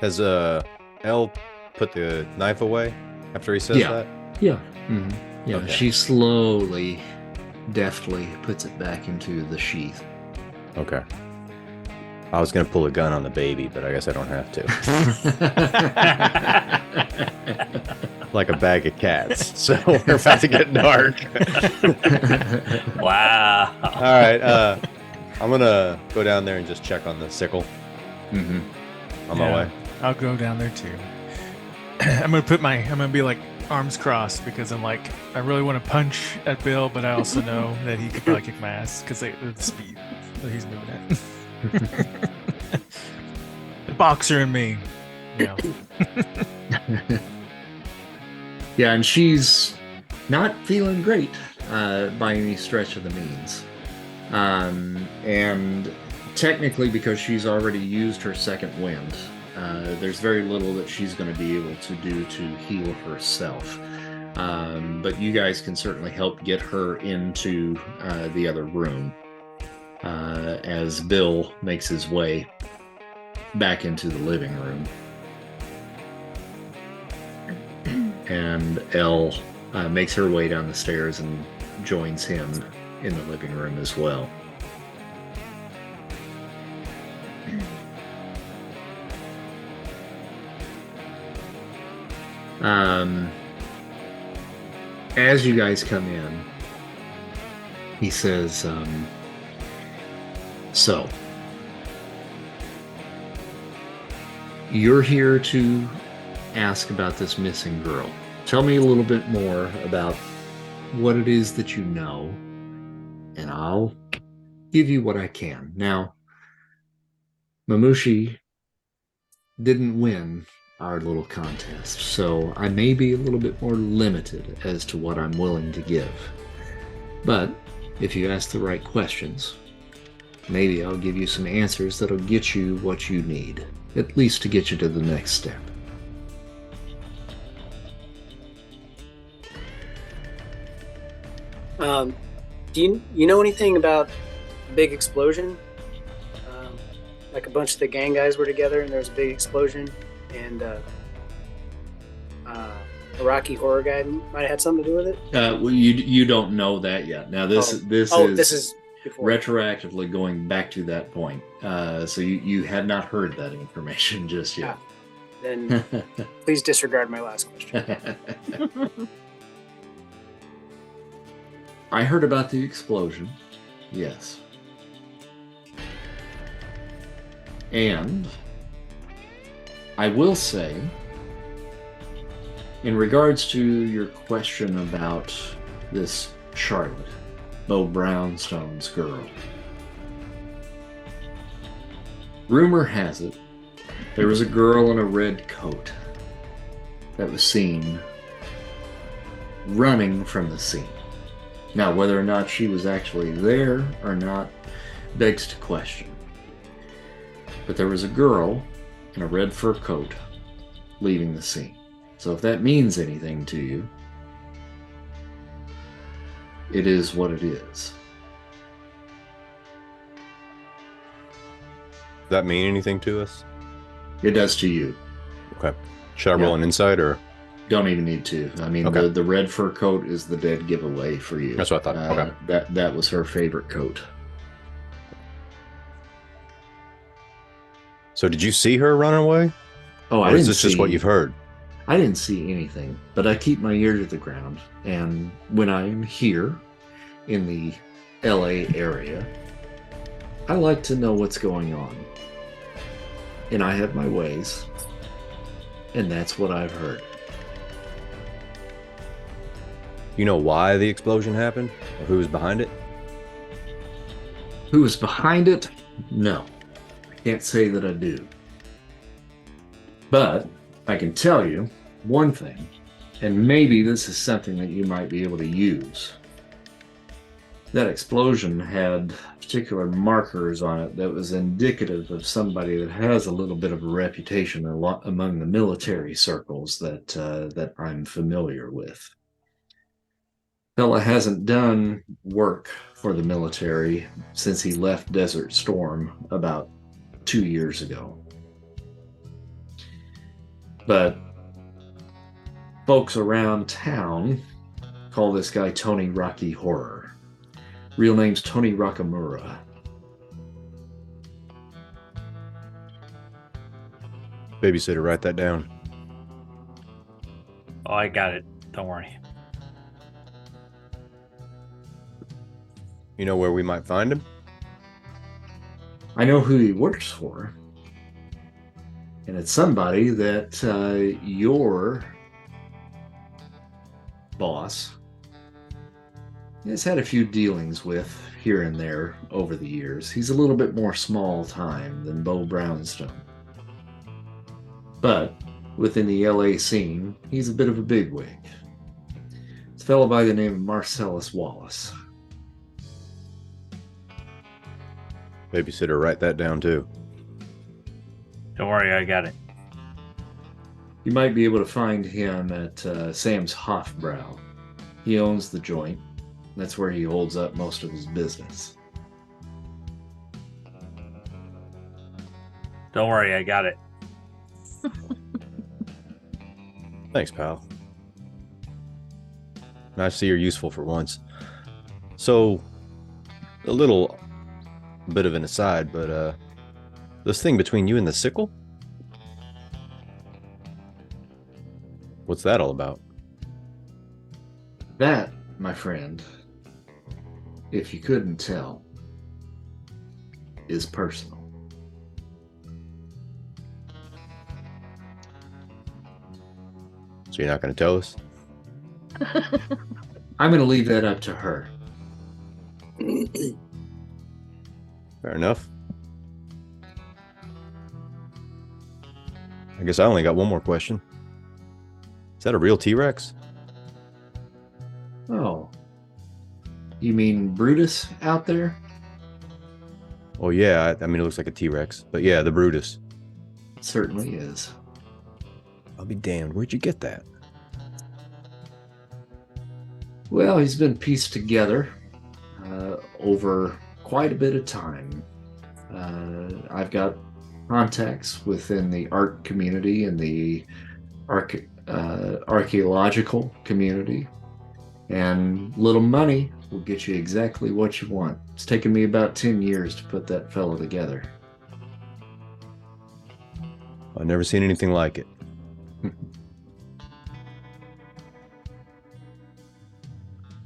Has Elle put the knife away after he says that? Yeah. Mm-hmm. Yeah. Okay. She slowly, deftly puts it back into the sheath. Okay. I was gonna pull a gun on the baby, but I guess I don't have to. Like a bag of cats. So we're about to get dark. Wow. All right. I'm gonna go down there and just check on the sickle. Mm-hmm. On my way. I'll go down there too. I'm gonna be like arms crossed because I'm like, I really want to punch at Bill, but I also know that he could probably kick my ass because of the speed that he's moving at. The boxer in me, you know. Yeah, and she's not feeling great by any stretch of the means. And technically, because she's already used her second wind, there's very little that she's going to be able to do to heal herself. But you guys can certainly help get her into the other room as Bill makes his way back into the living room. And Elle makes her way down the stairs and joins him in the living room as well. As you guys come in, he says, so, you're here to ask about this missing girl. Tell me a little bit more about what it is that you know, and I'll give you what I can. Now, Mamushi didn't win our little contest, so I may be a little bit more limited as to what I'm willing to give. But if you ask the right questions, maybe I'll give you some answers that'll get you what you need, at least to get you to the next step. Do you know anything about the big explosion like a bunch of the gang guys were together and there was a big explosion, and a Rocky horror guy might have had something to do with it. Well, you don't know that yet. Now this This is before. retroactively going back to that point. So you have not heard that information just yet. Then please disregard my last question. I heard about the explosion. Yes. And I will say, in regards to your question about this Charlotte, Beau Brownstone's girl, rumor has it there was a girl in a red coat that was seen running from the scene. Now, whether or not she was actually there or not begs to question. But there was a girl in a red fur coat leaving the scene. So if that means anything to you, it is what it is. Does that mean anything to us? It does to you. Okay. Should I roll an insight or? Don't even need to. I mean, Okay. the red fur coat is the dead giveaway for you. That's what I thought. Okay. That was her favorite coat. So did you see her run away? Oh, Or is this just what you've heard? I didn't see anything, but I keep my ear to the ground. And when I'm here in the LA area, I like to know what's going on. And I have my ways. And that's what I've heard. You know why the explosion happened? Or who was behind it? Who is behind it? No. I can't say that I do. But I can tell you one thing, and maybe this is something that you might be able to use. That explosion had particular markers on it that was indicative of somebody that has a little bit of a reputation among the military circles that I'm familiar with. Fella hasn't done work for the military since he left Desert Storm about 2 years ago. But folks around town call this guy Tony Rocky Horror. Real name's Tony Rockamura. Babysitter, write that down. Oh, I got it. Don't worry. You know where we might find him? I know who he works for. And it's somebody that your boss has had a few dealings with here and there over the years. He's a little bit more small time than Beau Brownstone. But within the LA scene, he's a bit of a bigwig. It's a fellow by the name of Marcellus Wallace. Babysitter, write that down too. Don't worry, I got it. You might be able to find him at Sam's Hofbrau. He owns the joint. That's where he holds up most of his business. Don't worry, I got it. Thanks, pal. Nice to see you're useful for once. So, a little bit of an aside, but this thing between you and the Sickle? What's that all about? That, my friend, if you couldn't tell, is personal. So you're not going to tell us? I'm going to leave that up to her. Fair enough. I guess I only got one more question. Is that a real T-Rex? Oh. You mean Brutus out there? Oh yeah, I mean it looks like a T-Rex. But yeah, the Brutus. It certainly is. I'll be damned. Where'd you get that? Well, he's been pieced together over quite a bit of time. I've got contacts within the art community and the archaeological community, and little money will get you exactly what you want. It's taken me about 10 years to put that fellow together. I've never seen anything like it.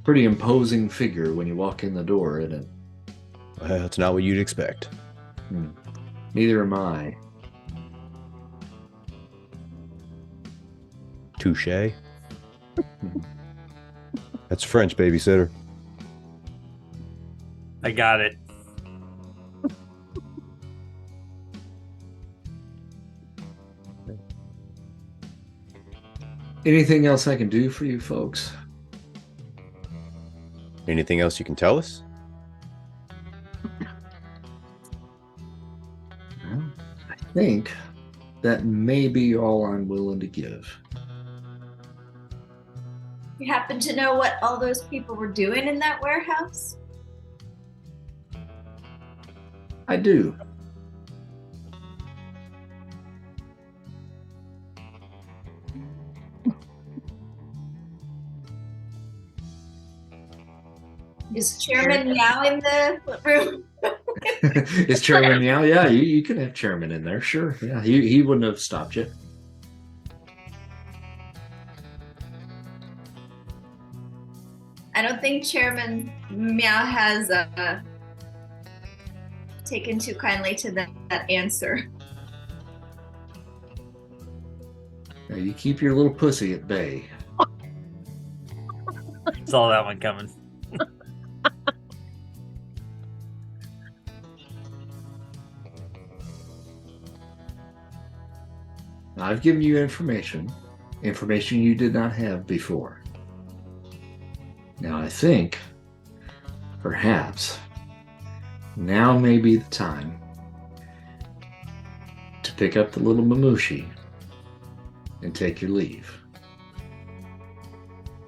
Pretty imposing figure when you walk in the door, isn't it? Well, that's not what you'd expect. Neither am I. Touche. That's French, babysitter. I got it. Anything else I can do for you folks? Anything else you can tell us? Well, I think that may be all I'm willing to give. You happen to know what all those people were doing in that warehouse? I do. Is Chairman Meow in the room? Is Chairman Meow? Yeah, you can have Chairman in there, sure. Yeah, he wouldn't have stopped you. I don't think Chairman Meow has taken too kindly to that answer. Now you keep your little pussy at bay. Saw that one coming. I've given you information you did not have before. Now I think, perhaps, now may be the time to pick up the little mamushi and take your leave.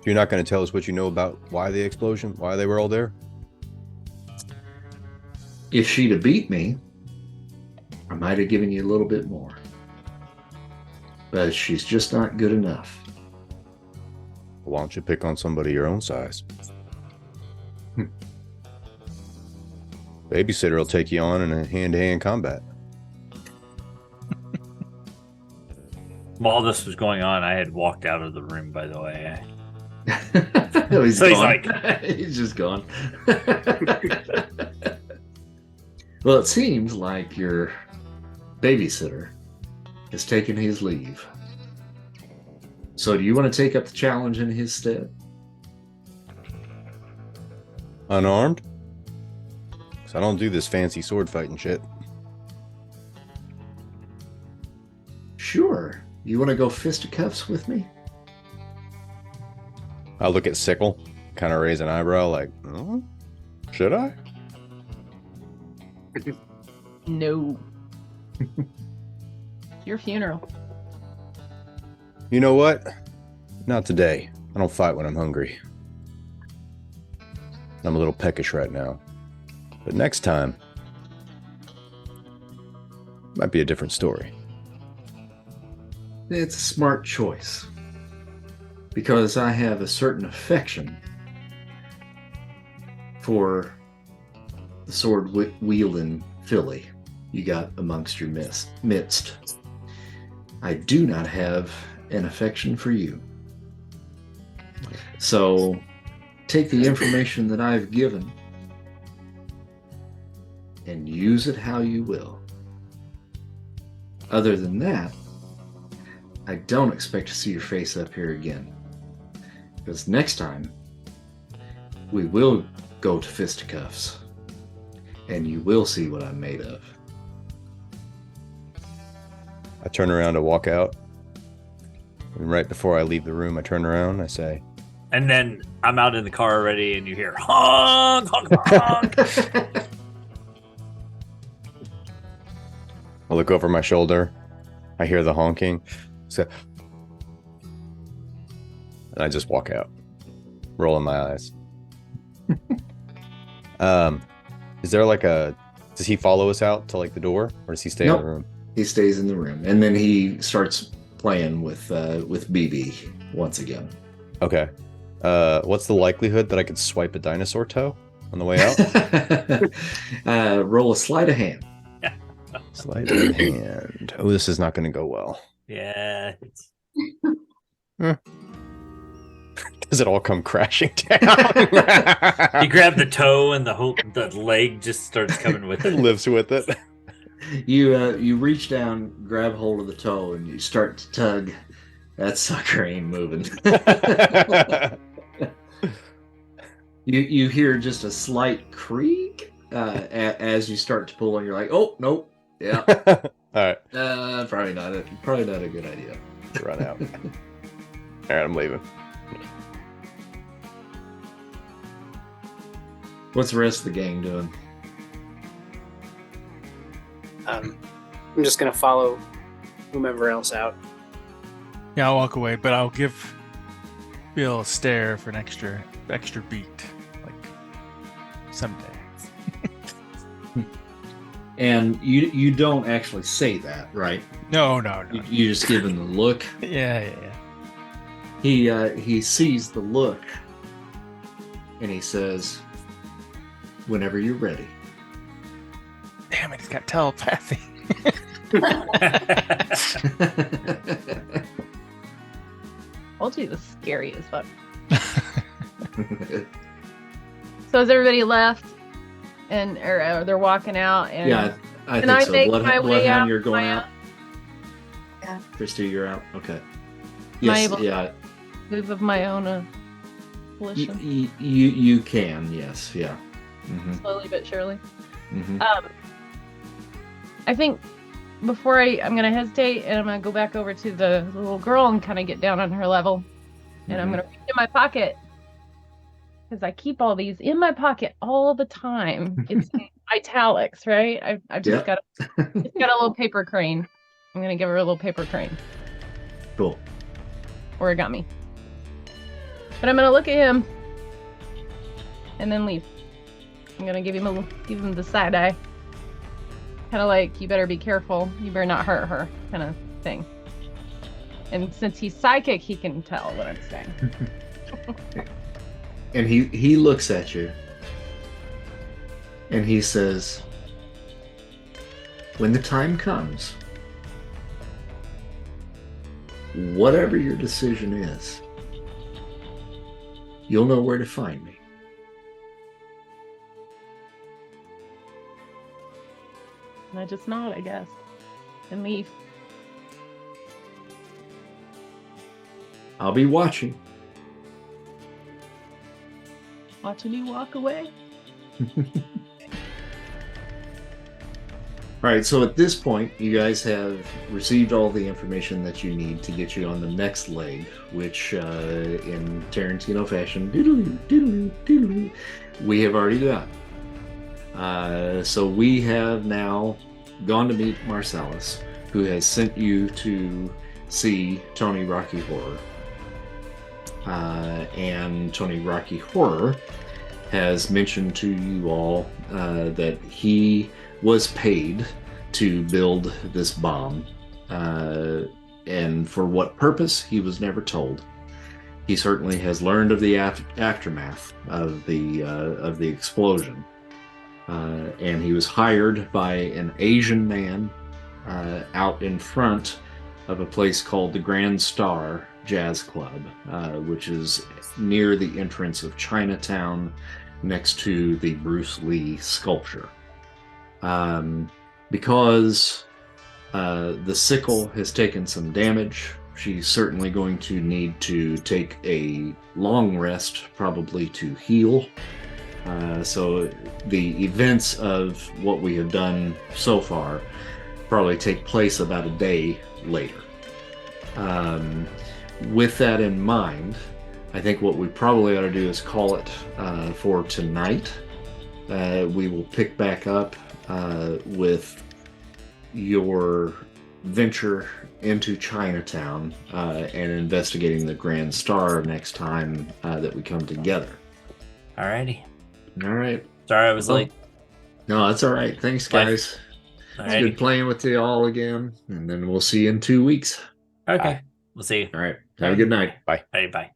You're not going to tell us what you know about why the explosion, why they were all there? If she'd have beat me, I might have given you a little bit more. But she's just not good enough. Why don't you pick on somebody your own size? Babysitter will take you on in a hand-to-hand combat. While this was going on, I had walked out of the room, by the way. No, he's So he's gone. like- He's just gone. Well, it seems like your babysitter has taken his leave. So do you want to take up the challenge in his stead? Unarmed? Because I don't do this fancy sword fighting shit. Sure. You want to go fisticuffs with me? I look at Sickle, kind of raise an eyebrow like, oh, should I? No. Your funeral. You know what? Not today. I don't fight when I'm hungry. I'm a little peckish right now. But next time, might be a different story. It's a smart choice. Because I have a certain affection for the sword wielding filly you got amongst your midst. I do not have an affection for you. So take the information that I've given and use it how you will. Other than that, I don't expect to see your face up here again. Because next time, we will go to fisticuffs, and you will see what I'm made of. I turn around to walk out. And right before I leave the room, I turn around, I say, And then I'm out in the car already, and you hear honk, honk, honk. I look over my shoulder. I hear the honking. So, and I just walk out, rolling my eyes. Is there like a Does he follow us out to like the door, or does he stay Nope. in the room? He stays in the room, and then he starts playing with BB once again. Okay. What's the likelihood that I could swipe a dinosaur toe on the way out? Roll a sleight of hand. Sleight of hand. Oh, this is not going to go well. Yeah. Does it all come crashing down? You grab the toe and the leg just starts coming with It it. lives with it. You reach down, grab hold of the toe, and you start to tug. That sucker ain't moving. You hear just a slight creak as you start to pull, and you're like, "Oh nope, yeah, All right, probably not a good idea." run out. All right, I'm leaving. What's the rest of the gang doing? I'm just gonna follow whomever else out. Yeah, I'll walk away, but I'll give Bill a stare for an extra beat, like someday. And you don't actually say that, right? No. You just give him the look. Yeah. He sees the look, and he says, "Whenever you're ready." Damn it, he's got telepathy. Told you it was scary as fuck. So has everybody left, and or they're walking out? And Yeah, I Can I think so. make my way Bloodhound, out? you're going Am I out. Yeah. Christy, you're out. Okay. Am I Yes. able to Yeah. move of my own volition, You can. Yes. Yeah. Mm-hmm. slowly but surely. Mm-hmm. I think before I'm gonna hesitate, and I'm gonna go back over to the little girl and kind of get down on her level, and I'm gonna reach in my pocket because I keep all these in my pocket all the time. It's in italics, right? I've just got a little paper crane. I'm gonna give her a little paper crane. Cool. Origami. But I'm gonna look at him and then leave. I'm gonna give him the side eye. Kind of like, you better be careful. You better not hurt her, kind of thing. And since he's psychic, he can tell what I'm saying. And he looks at you, and he says, "When the time comes, whatever your decision is, you'll know where to find me." And I just nod, I guess, and leave. I'll be watching. Watching you walk away. All right, so at this point, you guys have received all the information that you need to get you on the next leg, which, in Tarantino fashion, we have already done. So we have now gone to meet Marcellus, who has sent you to see Tony Rocky Horror. And Tony Rocky Horror has mentioned to you all that he was paid to build this bomb, and for what purpose he was never told. He certainly has learned of the aftermath of the explosion, and he was hired by an Asian man out in front of a place called the Grand Star Jazz Club, which is near the entrance of Chinatown, next to the Bruce Lee sculpture. Because the Sickle has taken some damage, she's certainly going to need to take a long rest, probably to heal. So the events of what we have done so far probably take place about a day later. With that in mind, I think what we probably ought to do is call it for tonight. We will pick back up with your venture into Chinatown and investigating the Grand Star next time that we come together. Alrighty. All right. Sorry I was late. No, that's all right. Thanks, Bye. guys. All It's right. good playing with you all again, and then we'll see you in 2 weeks. Okay. We'll see you. All right. Have a good night. All right. Bye.